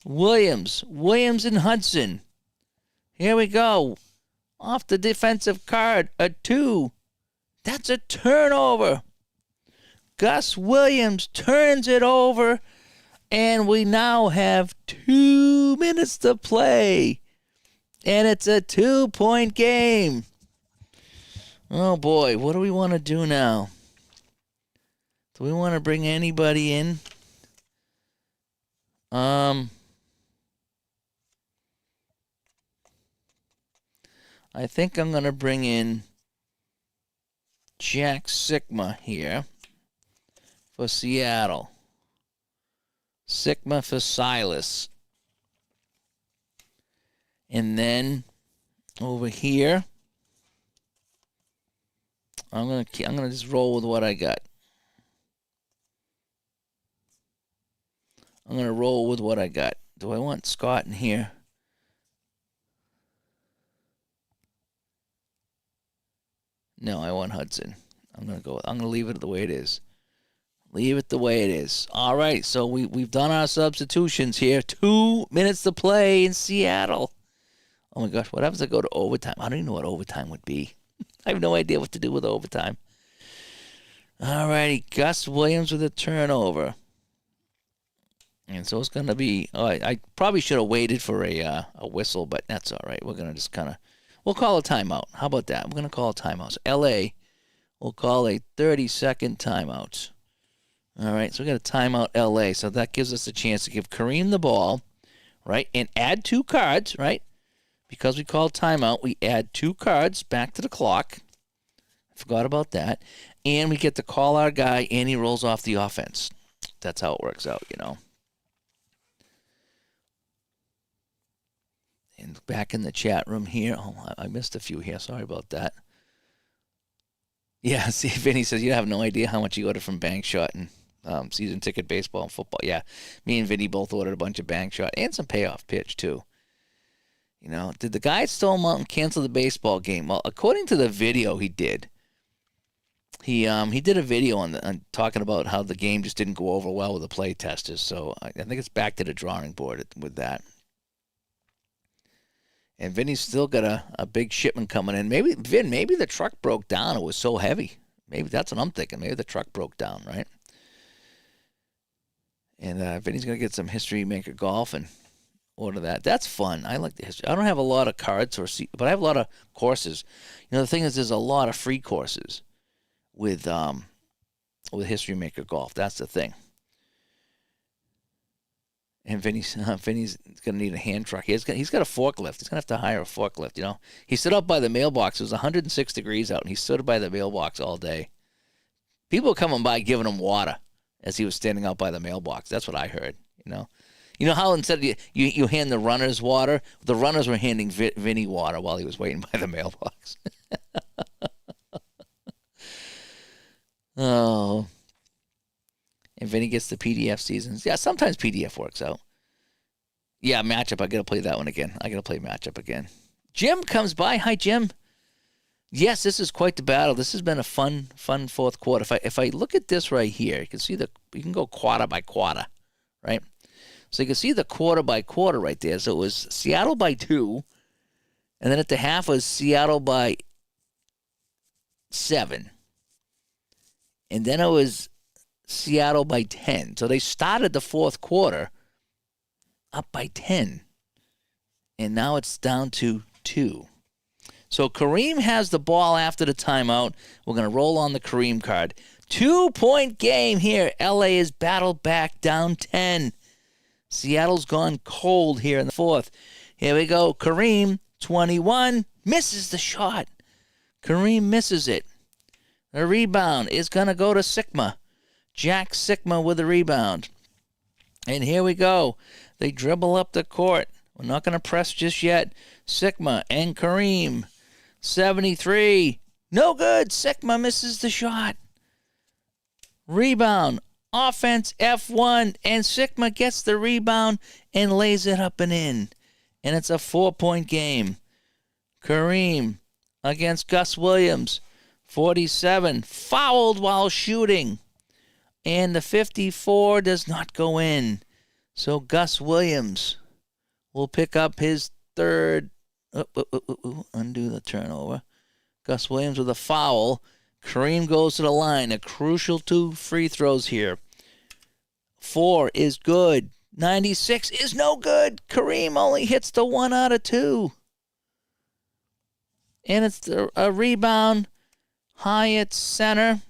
Williams. Williams and Hudson. Here we go. Off the defensive card, a 2. That's a turnover. Gus Williams turns it over, and we now have 2 minutes to play. And it's a 2-point game. Oh, boy. What do we want to do now? Do we want to bring anybody in? I think I'm going to bring in Jack Sigma here for Seattle. Sigma for Silas. And then over here, I'm gonna just roll with what I got. I'm gonna roll with what I got. Do I want Scott in here? No, I want Hudson. I'm gonna leave it the way it is. Leave it the way it is. All right, so we've done our substitutions here. 2 minutes to play in Seattle. Oh my gosh, what happens if I go to overtime? I don't even know what overtime would be. I have no idea what to do with overtime. All righty, Gus Williams with a turnover. And so it's going to be, I probably should have waited for a whistle, but that's all right. We're going to just we'll call a timeout. How about that? We're going to call a timeout. So LA will call a 30-second timeout. All right, so we got a timeout LA. So that gives us a chance to give Kareem the ball, right, and add 2 cards, right? Because we called timeout, we add 2 cards back to the clock. I forgot about that. And we get to call our guy, and he rolls off the offense. That's how it works out, you know. And back in the chat room here. Oh, I missed a few here. Sorry about that. Yeah, see, Vinny says, you have no idea how much you ordered from Bankshot and season ticket baseball and football. Yeah, me and Vinny both ordered a bunch of Bankshot and some payoff pitch, too. You know, did the guy at Stone Mountain cancel the baseball game? Well, according to the video he did, he did a video on talking about how the game just didn't go over well with the play testers. So I think it's back to the drawing board with that. And Vinny's still got a big shipment coming in. Maybe the truck broke down. It was so heavy. Maybe that's what I'm thinking. Maybe the truck broke down, right? And Vinny's going to get some History Maker golf and order that. That's fun. I like the history. I don't have a lot of cards, but I have a lot of courses. You know, the thing is, there's a lot of free courses with History Maker golf. That's the thing. And Vinny's going to need a hand truck. He's got a forklift. He's going to have to hire a forklift, you know. He stood up by the mailbox. It was 106 degrees out, and he stood by the mailbox all day. People were coming by giving him water as he was standing out by the mailbox. That's what I heard, you know. You know how instead of you hand the runners water, the runners were handing Vinny water while he was waiting by the mailbox. Oh. And Vinny gets the PDF seasons. Yeah, sometimes PDF works out. Yeah, matchup. I got to play that one again. I got to play matchup again. Jim comes by. Hi, Jim. Yes, this is quite the battle. This has been a fun fourth quarter. If I look at this right here, you can see you can go quarter by quarter, right? So you can see the quarter by quarter right there. So it was Seattle by 2, and then at the half was Seattle by 7, and then it was Seattle by 10. So they started the fourth quarter up by 10. And now it's down to 2. So Kareem has the ball after the timeout. We're going to roll on the Kareem card. 2-point game here. LA is battled back down 10. Seattle's gone cold here in the fourth. Here we go. Kareem, 21, misses the shot. Kareem misses it. The rebound is going to go to Sigma. Jack Sigma with the rebound. And here we go. They dribble up the court. We're not going to press just yet. Sigma and Kareem. 73. No good. Sigma misses the shot. Rebound. Offense F1. And Sigma gets the rebound and lays it up and in. And it's a 4-point game. Kareem against Gus Williams. 47. Fouled while shooting. And the 54 does not go in. So Gus Williams will pick up his third. Undo the turnover. Gus Williams with a foul. Kareem goes to the line. A crucial 2 free throws here. 4 is good. 96 is no good. Kareem only hits the 1 out of 2. And it's a rebound. High at center.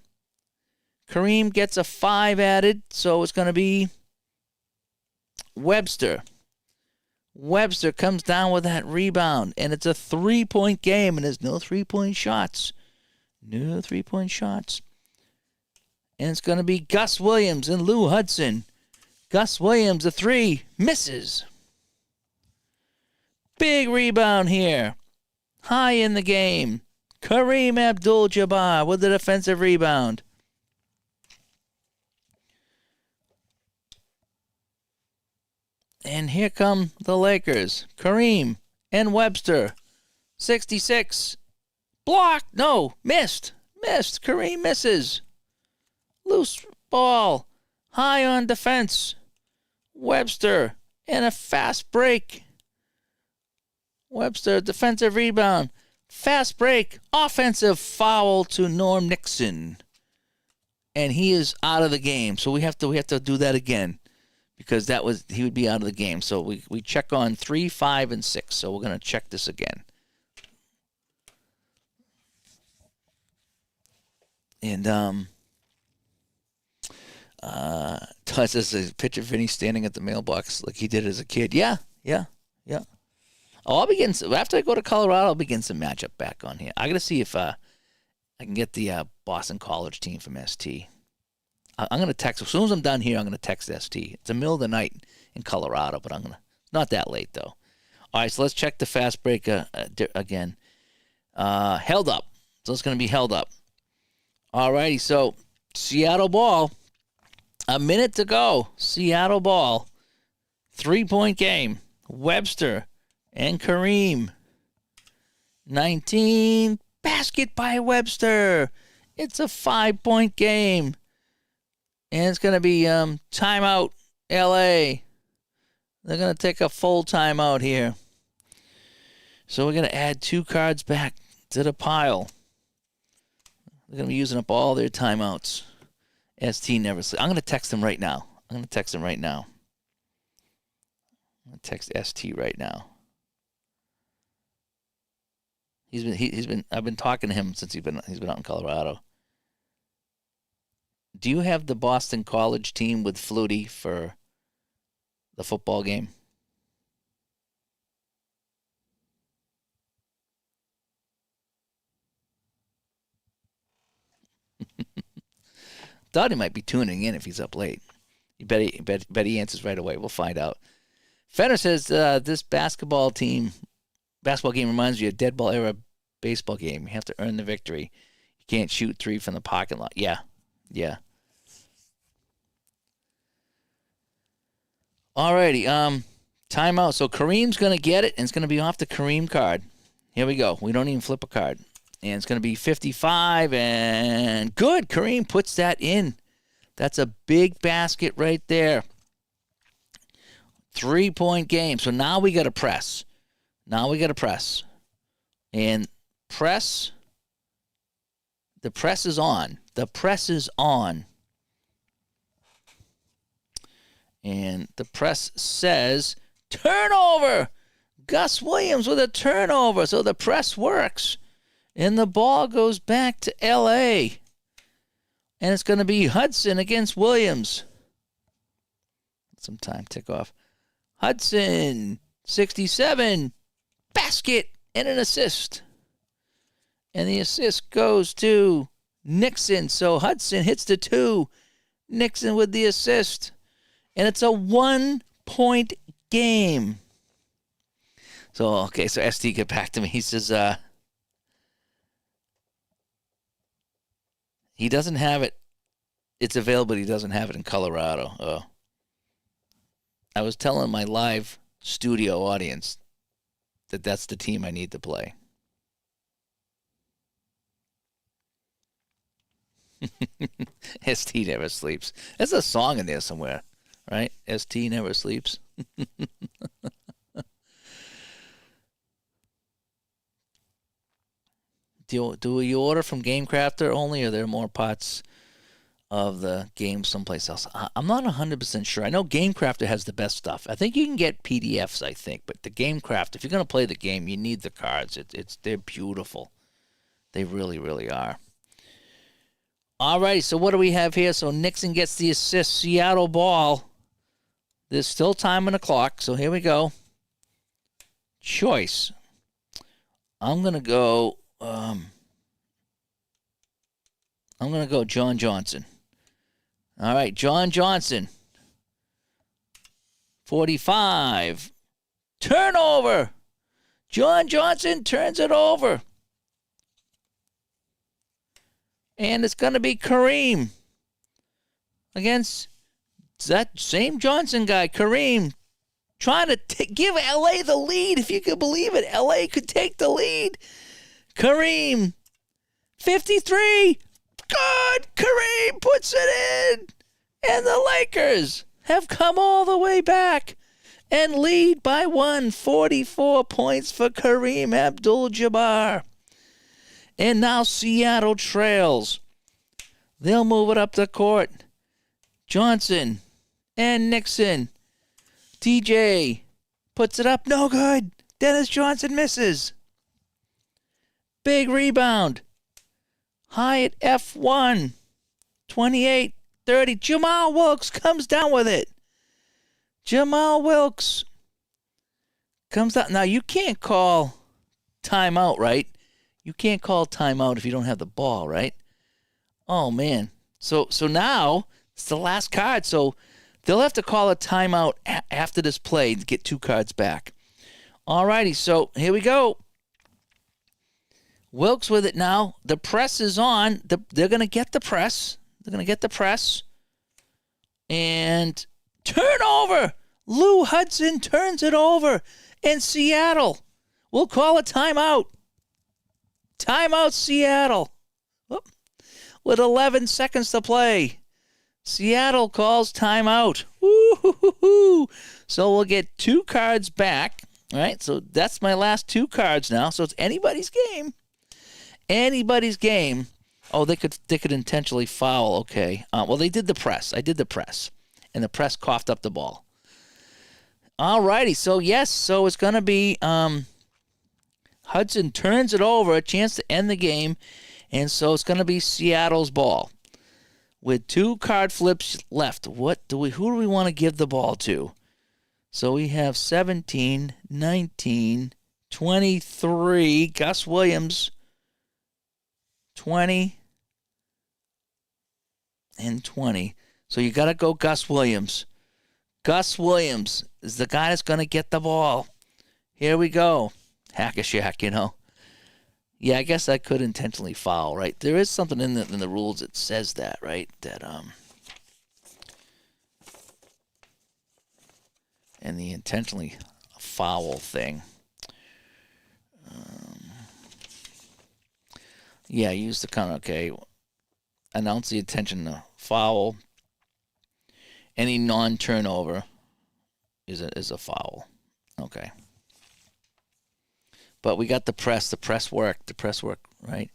Kareem gets a 5 added, so it's going to be Webster. Webster comes down with that rebound, and it's a 3-point game, and there's no 3-point shots. No 3-point shots. And it's going to be Gus Williams and Lou Hudson. Gus Williams, a 3, misses. Big rebound here. High in the game. Kareem Abdul-Jabbar with the defensive rebound. And here come the Lakers. Kareem and Webster. 66. Blocked. No. Missed. Kareem misses. Loose ball. High on defense. Webster. And a fast break. Webster, defensive rebound. Fast break. Offensive foul to Norm Nixon. And he is out of the game. So we have to do that again. Because he would be out of the game. So we check on 3, 5, and 6. So we're going to check this again. And Todd says a picture of Vinny standing at the mailbox like he did as a kid. Yeah. Oh, I'll be getting, after I go to Colorado, I'll be getting some matchup back on here. I got to see if I can get the Boston College team from ST. I'm going to text. As soon as I'm done here, I'm going to text ST. It's the middle of the night in Colorado, but not that late, though. All right, so let's check the fast break again. Held up. So it's going to be held up. All righty, so Seattle ball. A minute to go. Seattle ball. 3-point game. Webster and Kareem. 19. Basket by Webster. It's a 5-point game. And it's going to be timeout, LA. They're going to take a full timeout here. So we're going to add 2 cards back to the pile. They're going to be using up all their timeouts. ST never sleeps. I'm going to text him right now. I'm going to text ST right now. I've been talking to him since he's been out in Colorado. Do you have the Boston College team with Flutie for the football game? Thought he might be tuning in if he's up late. You bet he answers right away. We'll find out. Fenner says this basketball game reminds you of dead ball era baseball game. You have to earn the victory. You can't shoot 3 from the parking lot. Yeah. Alrighty, timeout. So Kareem's going to get it, and it's going to be off the Kareem card. Here we go. We don't even flip a card. And it's going to be 55, and good. Kareem puts that in. That's a big basket right there. 3-point game. So now we got to press. And press. The press is on. And the press says, turnover. Gus Williams with a turnover. So the press works. And the ball goes back to L.A. And it's going to be Hudson against Williams. Some time tick off. Hudson, 67. Basket and an assist. And the assist goes to Nixon. So Hudson hits the 2. Nixon with the assist. And it's a 1-point game. So ST get back to me. He says, he doesn't have it. It's available, but he doesn't have it in Colorado. Oh. I was telling my live studio audience that that's the team I need to play. ST never sleeps. There's a song in there somewhere, right? ST never sleeps. Do you order from GameCrafter only, or are there more parts of the game someplace else? I'm not 100% sure. I know GameCrafter has the best stuff. I think you can get PDFs, but the GameCraft, if you're going to play the game, you need the cards. They're beautiful. They really, really are. All right, so what do we have here? So Nixon gets the assist. Seattle ball. There's still time on the clock, so here we go. Choice. I'm going to go... I'm going to go John Johnson. All right, John Johnson. 45. Turnover. John Johnson turns it over. And it's going to be Kareem against that same Johnson guy, Kareem, trying to give LA the lead, if you could believe it. LA could take the lead. Kareem, 53. Good. Kareem puts it in. And the Lakers have come all the way back and lead by 44 points for Kareem Abdul-Jabbar. And now Seattle trails. They'll move it up the court. Johnson and Nixon. DJ puts it up. No good. Dennis Johnson misses. Big rebound. Hyatt F1. 28. 30. Jamal Wilkes comes down with it. Jamal Wilkes comes out. Now, you can't call timeout, right? You can't call timeout if you don't have the ball, right? Oh, man. So now it's the last card. So they'll have to call a timeout after this play to get 2 cards back. All righty, so here we go. Wilkes with it now. The press is on. They're going to get the press. They're going to get the press. And turnover. Lou Hudson turns it over. And Seattle will call a timeout. Timeout, Seattle. Whoop. With 11 seconds to play. Seattle calls timeout. Woo-hoo-hoo-hoo. So we'll get 2 cards back. All right, so that's my last 2 cards now. So it's anybody's game. Anybody's game. Oh, they could intentionally foul. Okay. Well, they did the press. I did the press. And the press coughed up the ball. All righty. So, yes. So it's going to be Hudson turns it over. A chance to end the game. And so it's going to be Seattle's ball. With 2 card flips left. Who do we want to give the ball to? So we have 17, 19, 23. Gus Williams. 20 and 20. So you got to go Gus Williams. Gus Williams is the guy that's going to get the ball. Here we go. Hack-a-shack, you know. Yeah, I guess I could intentionally foul, right? There is something in the rules that says that, right? That and the intentionally foul thing. Yeah, use the kind of, okay, announce the intention to foul. Any non-turnover is a foul. Okay. But we got the press. The press worked, right?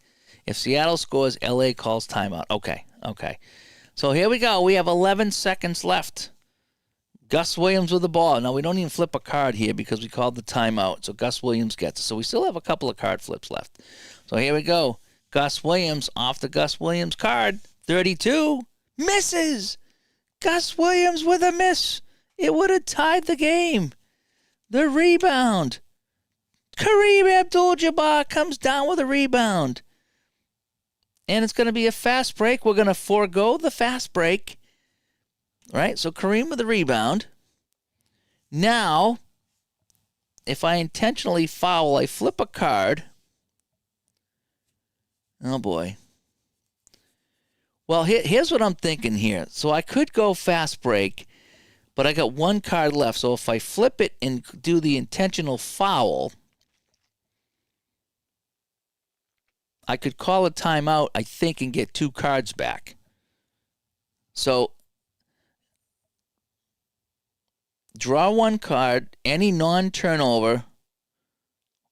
If Seattle scores, LA calls timeout. Okay. So here we go. We have 11 seconds left. Gus Williams with the ball. Now, we don't even flip a card here because we called the timeout. So Gus Williams gets it. So we still have a couple of card flips left. So here we go. Gus Williams off the Gus Williams card. 32. Misses. Gus Williams with a miss. It would have tied the game. The rebound. Kareem Abdul-Jabbar comes down with a rebound. And it's going to be a fast break. We're going to forego the fast break. Right? So Kareem with the rebound. Now, if I intentionally foul, I flip a card. Oh, boy. Well, here's what I'm thinking here. So I could go fast break, but I got 1 card left. So if I flip it and do the intentional foul, I could call a timeout, I think, and get 2 cards back. So draw 1 card. Any non-turnover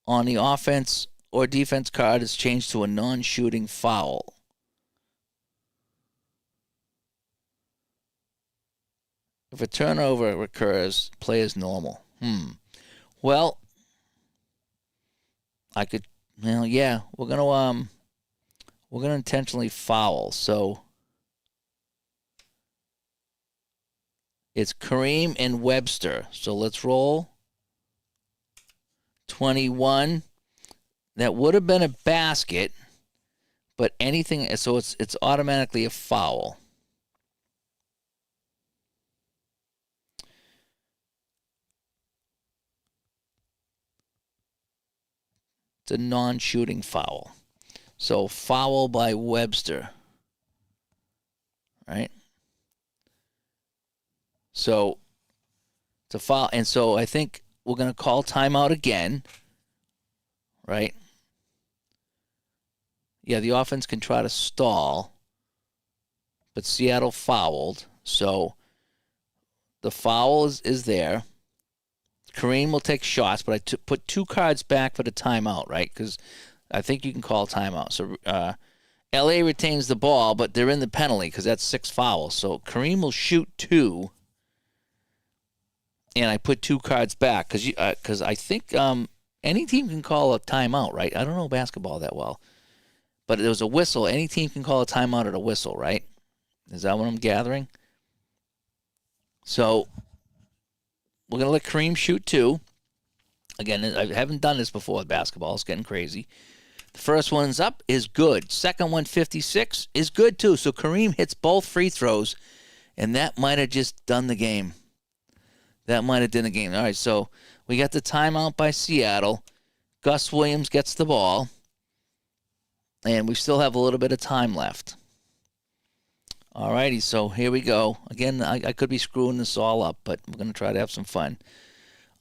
on the offense or defense card is changed to a non-shooting foul. If a turnover occurs, play as normal. Well, I could. Well, yeah, we're gonna intentionally foul. So it's Kareem and Webster. So let's roll. 21. That would have been a basket, but anything. So it's automatically a foul. It's a non-shooting foul. So foul by Webster. Right? So it's a foul. And so I think we're going to call timeout again. Right? Yeah, the offense can try to stall. But Seattle fouled. So the foul is there. Kareem will take shots, but I put 2 cards back for the timeout, right? Because I think you can call timeout. So LA retains the ball, but they're in the penalty because that's 6 fouls. So Kareem will shoot 2, and I put 2 cards back because I think any team can call a timeout, right? I don't know basketball that well, but there was a whistle. Any team can call a timeout at a whistle, right? Is that what I'm gathering? So we're going to let Kareem shoot 2. Again, I haven't done this before with basketball. It's getting crazy. The first one's up is good. Second one, 56, is good too. So Kareem hits both free throws, and that might have just done the game. That might have done the game. All right, so we got the timeout by Seattle. Gus Williams gets the ball, and we still have a little bit of time left. All righty, so here we go. Again, I could be screwing this all up, but we're going to try to have some fun.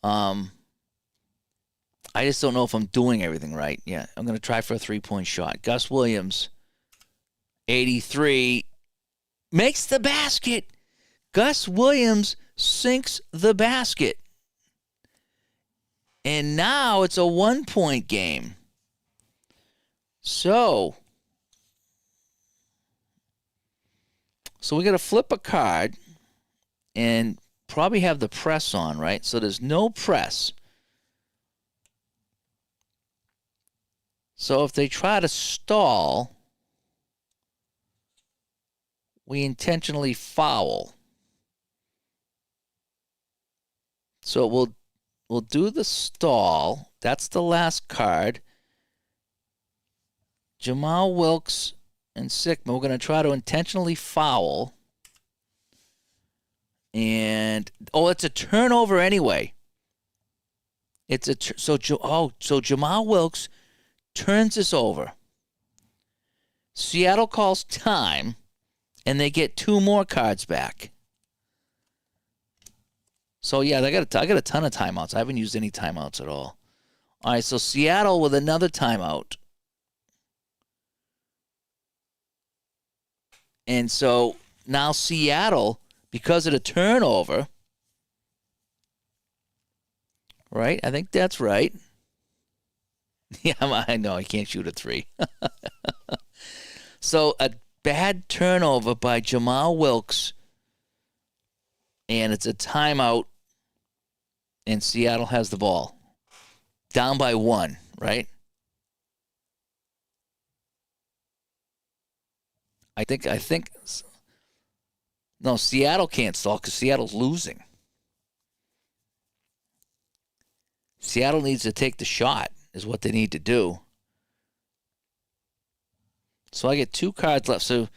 I just don't know if I'm doing everything right. Yeah, I'm going to try for a 3-point shot. Gus Williams, 83, makes the basket. Gus Williams sinks the basket. And now it's a 1-point game. So we got to flip a card and probably have the press on, right? So there's no press. So if they try to stall, we intentionally foul. So we'll do the stall. That's the last card. Jamal Wilkes and Sickman, we're going to try to intentionally foul. And, it's a turnover anyway. So Jamal Wilkes turns this over. Seattle calls time, and they get 2 more cards back. So, yeah, I got a ton of timeouts. I haven't used any timeouts at all. All right, so Seattle with another timeout. And so now Seattle, because of the turnover, right? I think that's right. Yeah, I know I can't shoot a 3. So a bad turnover by Jamal Wilkes, and it's a timeout, and Seattle has the ball. Down by 1, right? I think. No, Seattle can't stall because Seattle's losing. Seattle needs to take the shot, is what they need to do. So I get 2 cards left. So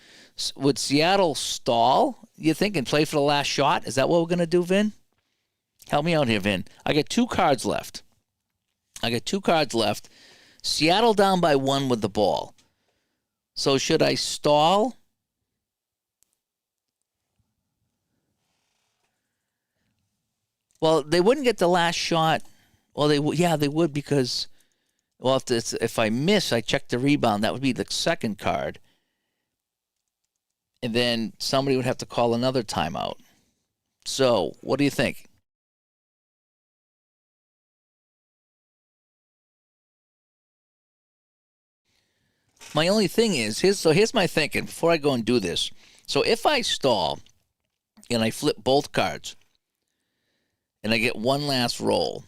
would Seattle stall, you think, and play for the last shot? Is that what we're going to do, Vin? Help me out here, Vin. I get 2 cards left. Seattle down by 1 with the ball. So should I stall? Well, they wouldn't get the last shot. Well, they would because, if I miss, I check the rebound. That would be the second card. And then somebody would have to call another timeout. So, what do you think? My only thing is, here's my thinking before I go and do this. So if I stall and I flip both cards and I get one last roll,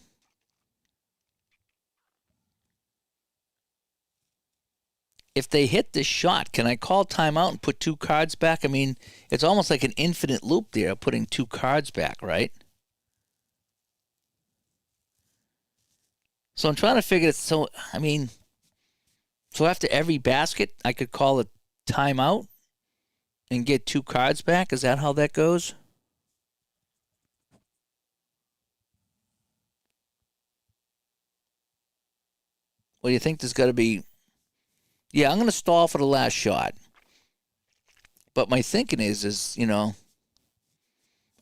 if they hit this shot, can I call timeout and put 2 cards back? I mean, it's almost like an infinite loop there, putting 2 cards back, right? So I'm trying to figure it. So after every basket, I could call a timeout and get 2 cards back? Is that how that goes? Well, you think there's got to be... Yeah, I'm going to stall for the last shot. But my thinking is all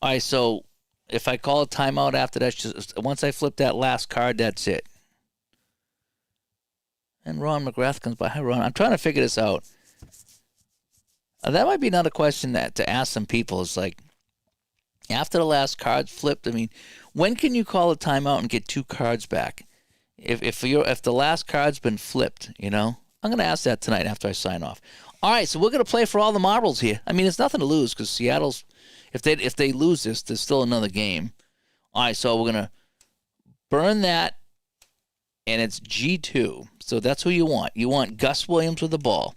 right, so if I call a timeout after that, just once I flip that last card, that's it. And Ron McGrath comes by. Hi, Ron. I'm trying to figure this out. That might be another question to ask some people. Is like, after the last card's flipped, when can you call a timeout and get 2 cards back? If the last card's been flipped, I'm going to ask that tonight after I sign off. All right, so we're going to play for all the marbles here. It's nothing to lose because Seattle's, if they lose this, there's still another game. All right, so we're going to burn that, and it's G2. So that's who you want. You want Gus Williams with the ball,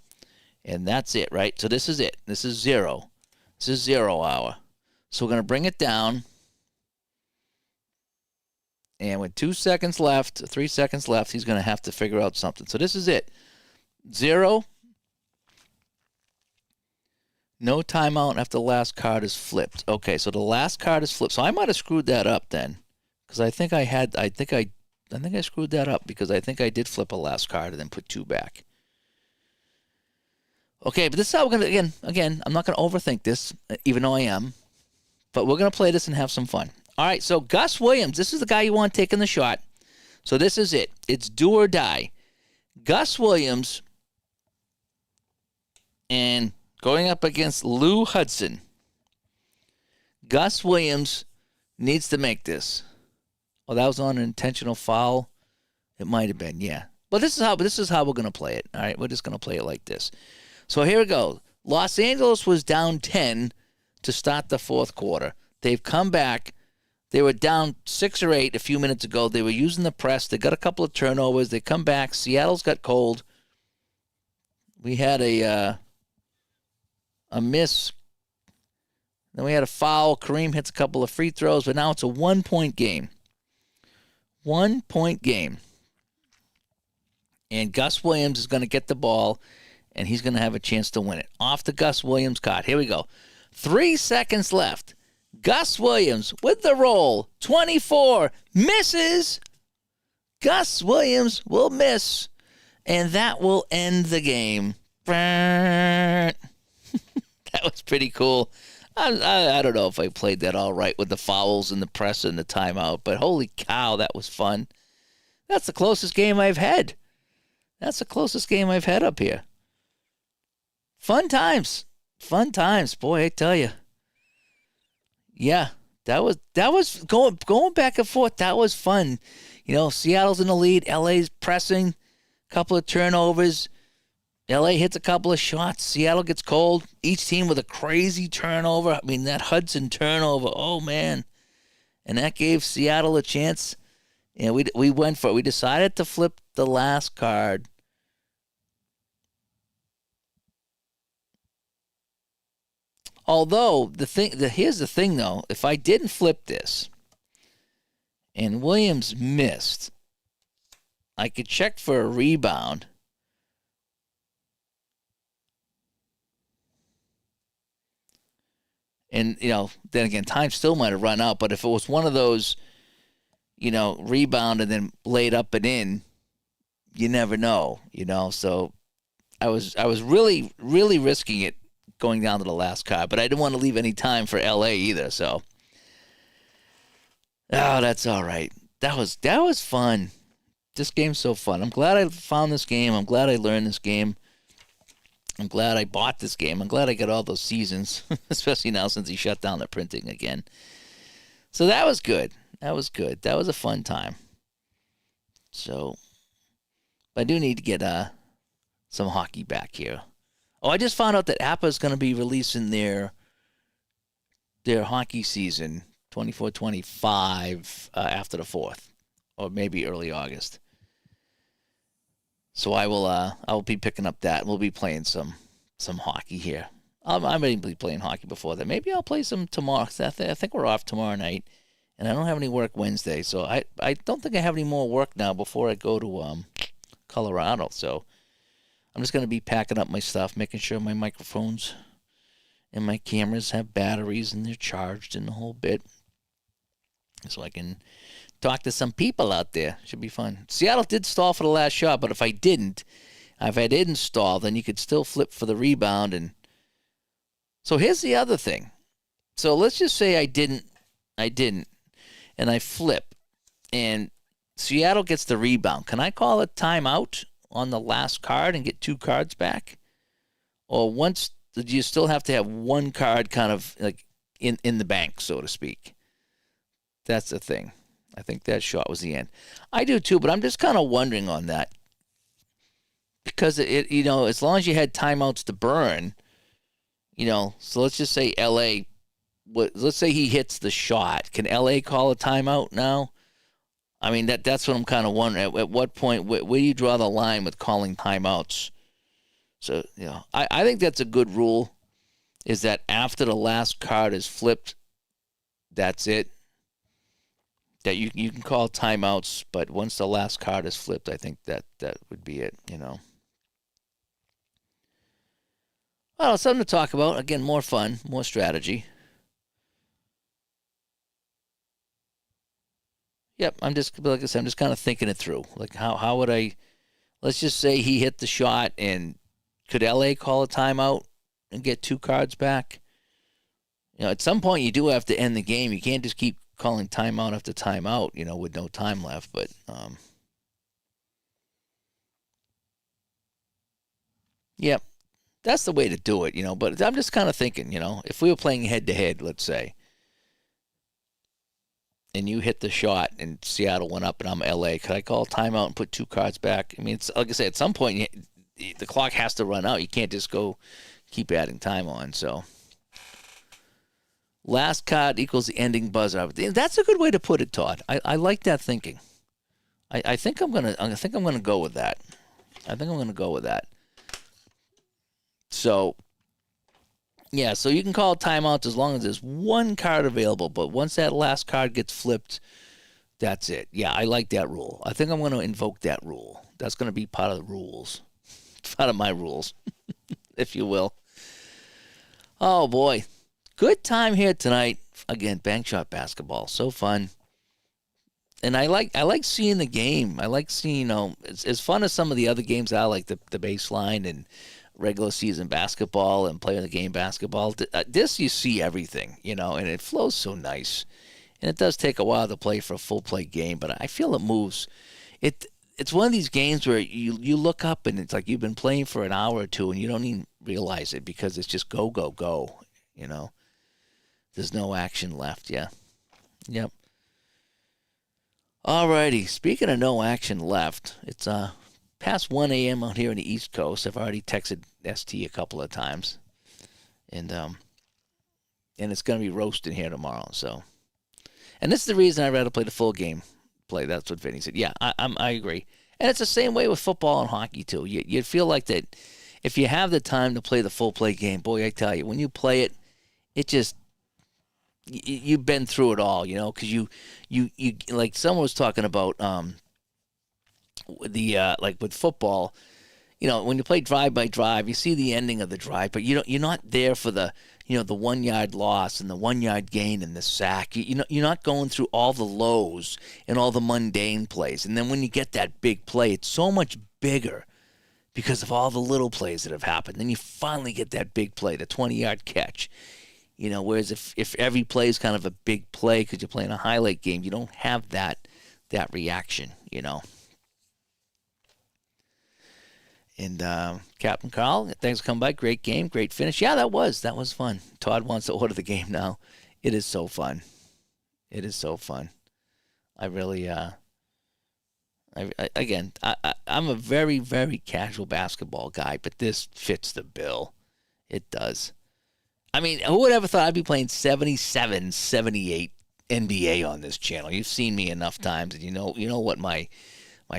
and that's it, right? So this is it. This is 0. It's a 0 hour. So we're going to bring it down. And with 2 seconds left, 3 seconds left, he's going to have to figure out something. So this is it. 0. No timeout after the last card is flipped. Okay, so the last card is flipped. So I might have screwed that up then. Because I think I screwed that up because I think I did flip a last card and then put 2 back. Okay, but this is how we're going to, again, I'm not going to overthink this, even though I am. But we're going to play this and have some fun. All right, so Gus Williams, this is the guy you want taking the shot. So this is it. It's do or die. Gus Williams and going up against Lou Hudson. Gus Williams needs to make this. Oh, that was on an intentional foul. It might have been, yeah. But this is how we're going to play it. All right, we're just going to play it like this. So here we go. Los Angeles was down 10 to start the fourth quarter. They've come back. They were down 6 or 8 a few minutes ago. They were using the press. They got a couple of turnovers. They come back. Seattle's got cold. We had a miss. Then we had a foul. Kareem hits a couple of free throws, but now it's a 1-point game. 1-point game. And Gus Williams is going to get the ball, and he's going to have a chance to win it. Off the Gus Williams card. Here we go. 3 seconds left. Gus Williams with the roll. 24. Misses. Gus Williams will miss. And that will end the game. That was pretty cool. I don't know if I played that all right with the fouls and the press and the timeout, but holy cow, that was fun. That's the closest game I've had. That's the closest game I've had up here. Fun times. Fun times. Boy, I tell you. Yeah, that was going back and forth. That was fun. You know, Seattle's in the lead. LA's pressing. Couple of turnovers. LA hits a couple of shots. Seattle gets cold. Each team with a crazy turnover. I mean, that Hudson turnover. Oh, man. And that gave Seattle a chance. And we went for it. We decided to flip the last card. Although, here's the thing, though. If I didn't flip this and Williams missed, I could check for a rebound. And, you know, then again, time still might have run out. But if it was one of those, you know, rebound and then laid up and in, you never know, you know. So I was really, really risking it going down to the last card. But I didn't want to leave any time for L.A. either. So, oh, that's all right. That was fun. This game's so fun. I'm glad I found this game. I'm glad I learned this game. I'm glad I bought this game. I'm glad I got all those seasons, especially now since he shut down the printing again. So that was good. That was good. That was a fun time. So I do need to get some hockey back here. Oh, I just found out that APA is going to be releasing their hockey season 24-25 after the 4th, or maybe early August. So I will be picking up that. We'll be playing some hockey here. I may be playing hockey before that. Maybe I'll play some tomorrow. I think we're off tomorrow night, and I don't have any work Wednesday. So I don't think I have any more work now before I go to Colorado. So I'm just going to be packing up my stuff, making sure my microphones and my cameras have batteries and they're charged and the whole bit, so I can talk to some people out there. Should be fun. Seattle did stall for the last shot, but if I didn't stall, then you could still flip for the rebound. And so here's the other thing. So let's just say I didn't, and I flip, and Seattle gets the rebound. Can I call a timeout on the last card and get 2 cards back? Or do you still have to have 1 card kind of like in the bank, so to speak? That's the thing. I think that shot was the end. I do too, but I'm just kind of wondering on that. Because it you know, as long as you had timeouts to burn, you know, so let's just say LA, let's say he hits the shot. Can LA call a timeout now? I mean, that's what I'm kind of wondering. At what point, where do you draw the line with calling timeouts? So, you know, I think that's a good rule. is that after the last card is flipped, that's it. That you can call timeouts, but once the last card is flipped, I think that would be it, Well, something to talk about. Again, more fun, more strategy. Yep, like I said, I'm just kind of thinking it through. Like, how would I, let's just say he hit the shot, and could LA call a timeout and get 2 cards back? At some point you do have to end the game. You can't just keep calling timeout after timeout, with no time left. But yep, that's the way to do it, But I'm just kind of thinking, if we were playing head-to-head, let's say, and you hit the shot and Seattle went up and I'm LA, could I call a timeout and put 2 cards back? I mean, it's like I said, at some point the clock has to run out. You can't just go keep adding time on. So last card equals the ending buzzer. That's a good way to put it, Todd. I like that thinking. I think I'm gonna go with that. So yeah, so you can call timeouts as long as there's 1 card available, but once that last card gets flipped, that's it. Yeah, I like that rule. I think I'm going to invoke that rule. That's going to be part of the rules. Part of my rules, if you will. Oh, boy. Good time here tonight. Again, Bankshot Basketball. So fun. And I like seeing the game. I like seeing, it's as fun as some of the other games I like, the baseline and regular season basketball and play the game basketball. This, you see everything, and it flows so nice. And it does take a while to play for a full play game, but I feel it moves. It's one of these games where you look up and it's like you've been playing for an hour or two and you don't even realize it because it's just go, go, go, There's no action left, yeah. Yep. Alrighty, speaking of no action left, it's past 1 a.m. out here in the East Coast. I've already texted ST a couple of times. And it's going to be roasting here tomorrow. So, and this is the reason I'd rather play the full game play. That's what Vinny said. Yeah, I agree. And it's the same way with football and hockey, too. You'd feel like that if you have the time to play the full play game, boy, I tell you, when you play it, it just, you've been through it all, because you like someone was talking about like with football, when you play drive by drive, you see the ending of the drive, but you're not there for the the 1 yard loss and the 1 yard gain and the sack. You're not going through all the lows and all the mundane plays, and then when you get that big play, it's so much bigger because of all the little plays that have happened. Then you finally get that big play, the 20-yard catch. Whereas if every play is kind of a big play because you're playing a highlight game, you don't have that reaction, And Captain Carl, thanks for coming by. Great game, great finish. Yeah, that was fun. Todd wants to order the game now. It is so fun. I really, I'm a very, very casual basketball guy, but this fits the bill. It does. I mean, who would ever thought I'd be playing 77, 78 NBA on this channel? You've seen me enough times, and you know what my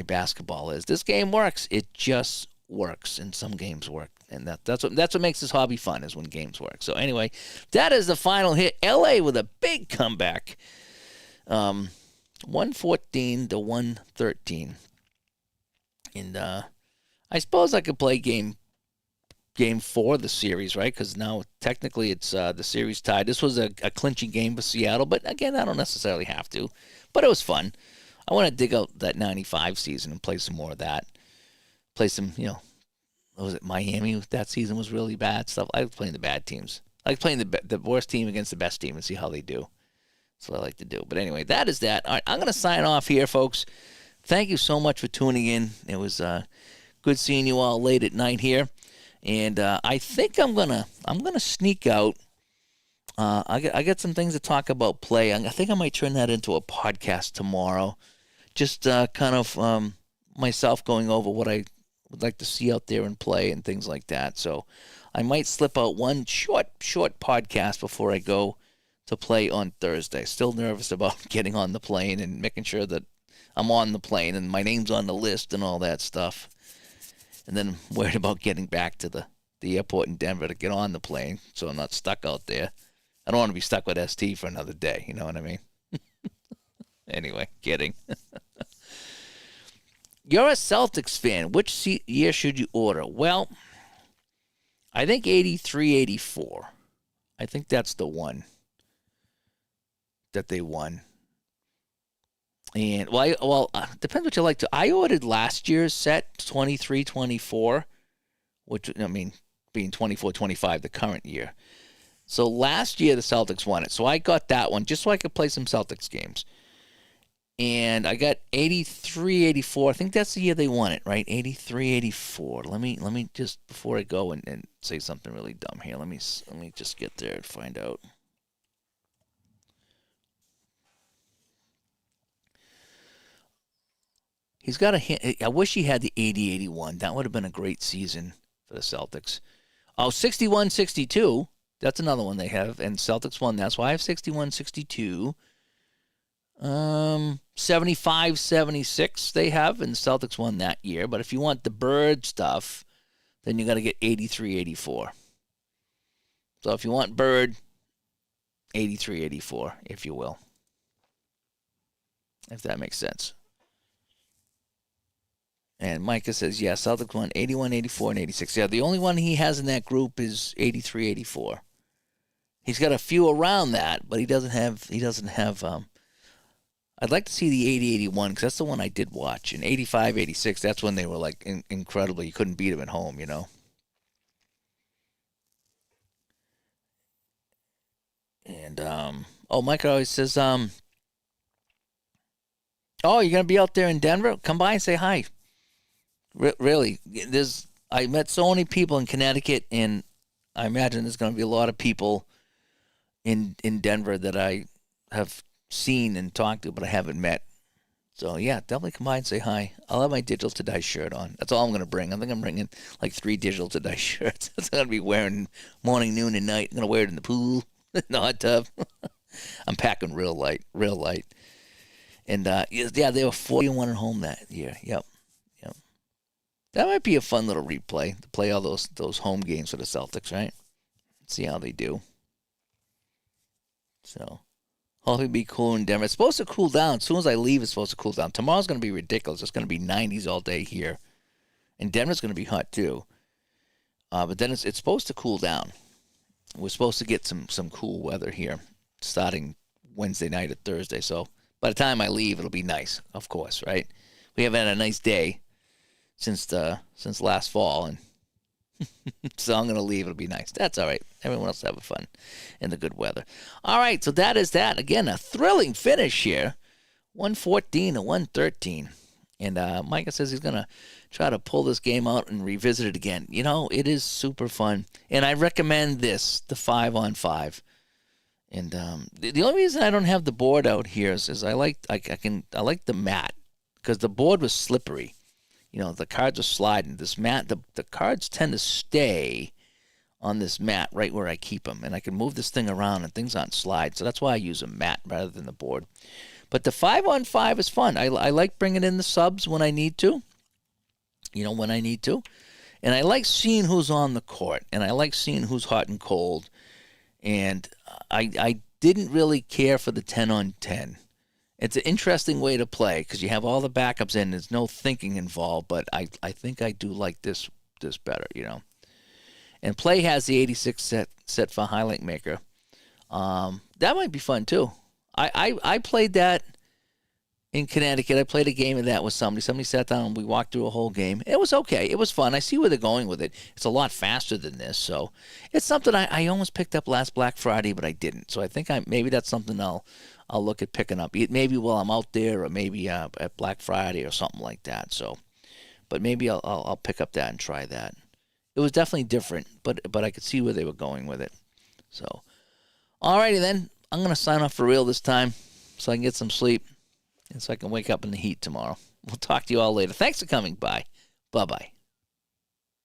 basketball is. This game works. It just works, and some games work, and that's what makes this hobby fun, is when games work. So anyway, that is the final hit. LA with a big comeback, 114 to 113, and I suppose I could play game 4 of the series, right? Because now technically it's the series tied. This was a clinching game for Seattle, but again, I don't necessarily have to. But it was fun. I want to dig out that 95 season and play some more of that. Play some, what was it, Miami? That season was really bad stuff. I like playing the bad teams. I like playing the worst team against the best team and see how they do. That's what I like to do. But anyway, that is that. All right, I'm going to sign off here, folks. Thank you so much for tuning in. It was good seeing you all late at night here. And I think I'm gonna sneak out. I got some things to talk about play. I think I might turn that into a podcast tomorrow. Just kind of myself going over what I would like to see out there and play and things like that. So I might slip out one short podcast before I go to play on Thursday. Still nervous about getting on the plane and making sure that I'm on the plane and my name's on the list and all that stuff. And then worried about getting back to the the airport in Denver to get on the plane, so I'm not stuck out there. I don't want to be stuck with ST for another day. You know what I mean? Anyway, kidding. You're a Celtics fan. Which year should you order? Well, I think 83, 84. I think that's the one that they won. And, depends what you like to. I ordered last year's set, 23, 24, which, I mean, being 24, 25 the current year. So last year the Celtics won it. So I got that one just so I could play some Celtics games. And I got 83, 84. I think that's the year they won it, right? 83, 84. Let me just, before I go and say something really dumb here, let me just get there and find out. He's got a hint. I wish he had the 80, 81. That would have been a great season for the Celtics. Oh, 61, 62. That's another one they have. And Celtics won. That's why I have 61, 62. 75, 76 they have, and the Celtics won that year. But if you want the Bird stuff, then you got to get 83, 84. So if you want Bird, 83, 84, if you will. If that makes sense. And Micah says, yeah, Celtics won 81, 84, and 86. Yeah, the only one he has in that group is 83, 84. He's got a few around that, but he doesn't have I'd like to see the 80, 81, because that's the one I did watch. In 85, 86, that's when they were like incredible. You couldn't beat them at home, you know. And, Micah always says, oh, you're going to be out there in Denver? Come by and say hi. Really, I met so many people in Connecticut, and I imagine there's going to be a lot of people in Denver that I have seen and talked to, but I haven't met. So, yeah, definitely come by and say hi. I'll have my Digital to Die shirt on. That's all I'm going to bring. I think I'm bringing like 3 Digital to Die shirts. That's going to be wearing morning, noon, and night. I'm going to wear it in the pool, in the hot tub. I'm packing real light. And, they were 41 at home that year. Yep. That might be a fun little replay to play all those home games for the Celtics, right? See how they do. So, hopefully be cool in Denver. It's supposed to cool down. As soon as I leave, it's supposed to cool down. Tomorrow's going to be ridiculous. It's going to be 90s all day here. And Denver's going to be hot, too. But then it's supposed to cool down. We're supposed to get some cool weather here starting Wednesday night or Thursday. So, by the time I leave, it'll be nice, of course, right? We haven't had a nice day since last fall, and so I'm going to leave. It'll be nice. That's all right. Everyone else having fun in the good weather. All right, so that is that. Again, a thrilling finish here, 114 to 113. And Micah says he's going to try to pull this game out and revisit it again. You know, it is super fun, and I recommend this, the 5-on-5. And the only reason I don't have the board out here is I like the mat, because the board was slippery. You know, the cards are sliding. This mat, the cards tend to stay on this mat right where I keep them. And I can move this thing around and things aren't slide. So that's why I use a mat rather than the board. But the 5-on-5 is fun. I like bringing in the subs when I need to. And I like seeing who's on the court. And I like seeing who's hot and cold. And I didn't really care for the 10-on-10. It's an interesting way to play because you have all the backups in. There's no thinking involved, but I think I do like this better, you know. And Play has the 86 set for Highlight Maker. That might be fun too. I played that in Connecticut. I played a game of that with somebody. Somebody sat down and we walked through a whole game. It was okay. It was fun. I see where they're going with it. It's a lot faster than this, so it's something I almost picked up last Black Friday, but I didn't. So I think maybe that's something I'll look at picking up, maybe while I'm out there, or maybe at Black Friday or something like that. So, but maybe I'll pick up that and try that. It was definitely different, but I could see where they were going with it. So, alrighty then, I'm gonna sign off for real this time, so I can get some sleep, and so I can wake up in the heat tomorrow. We'll talk to you all later. Thanks for coming by. Bye bye.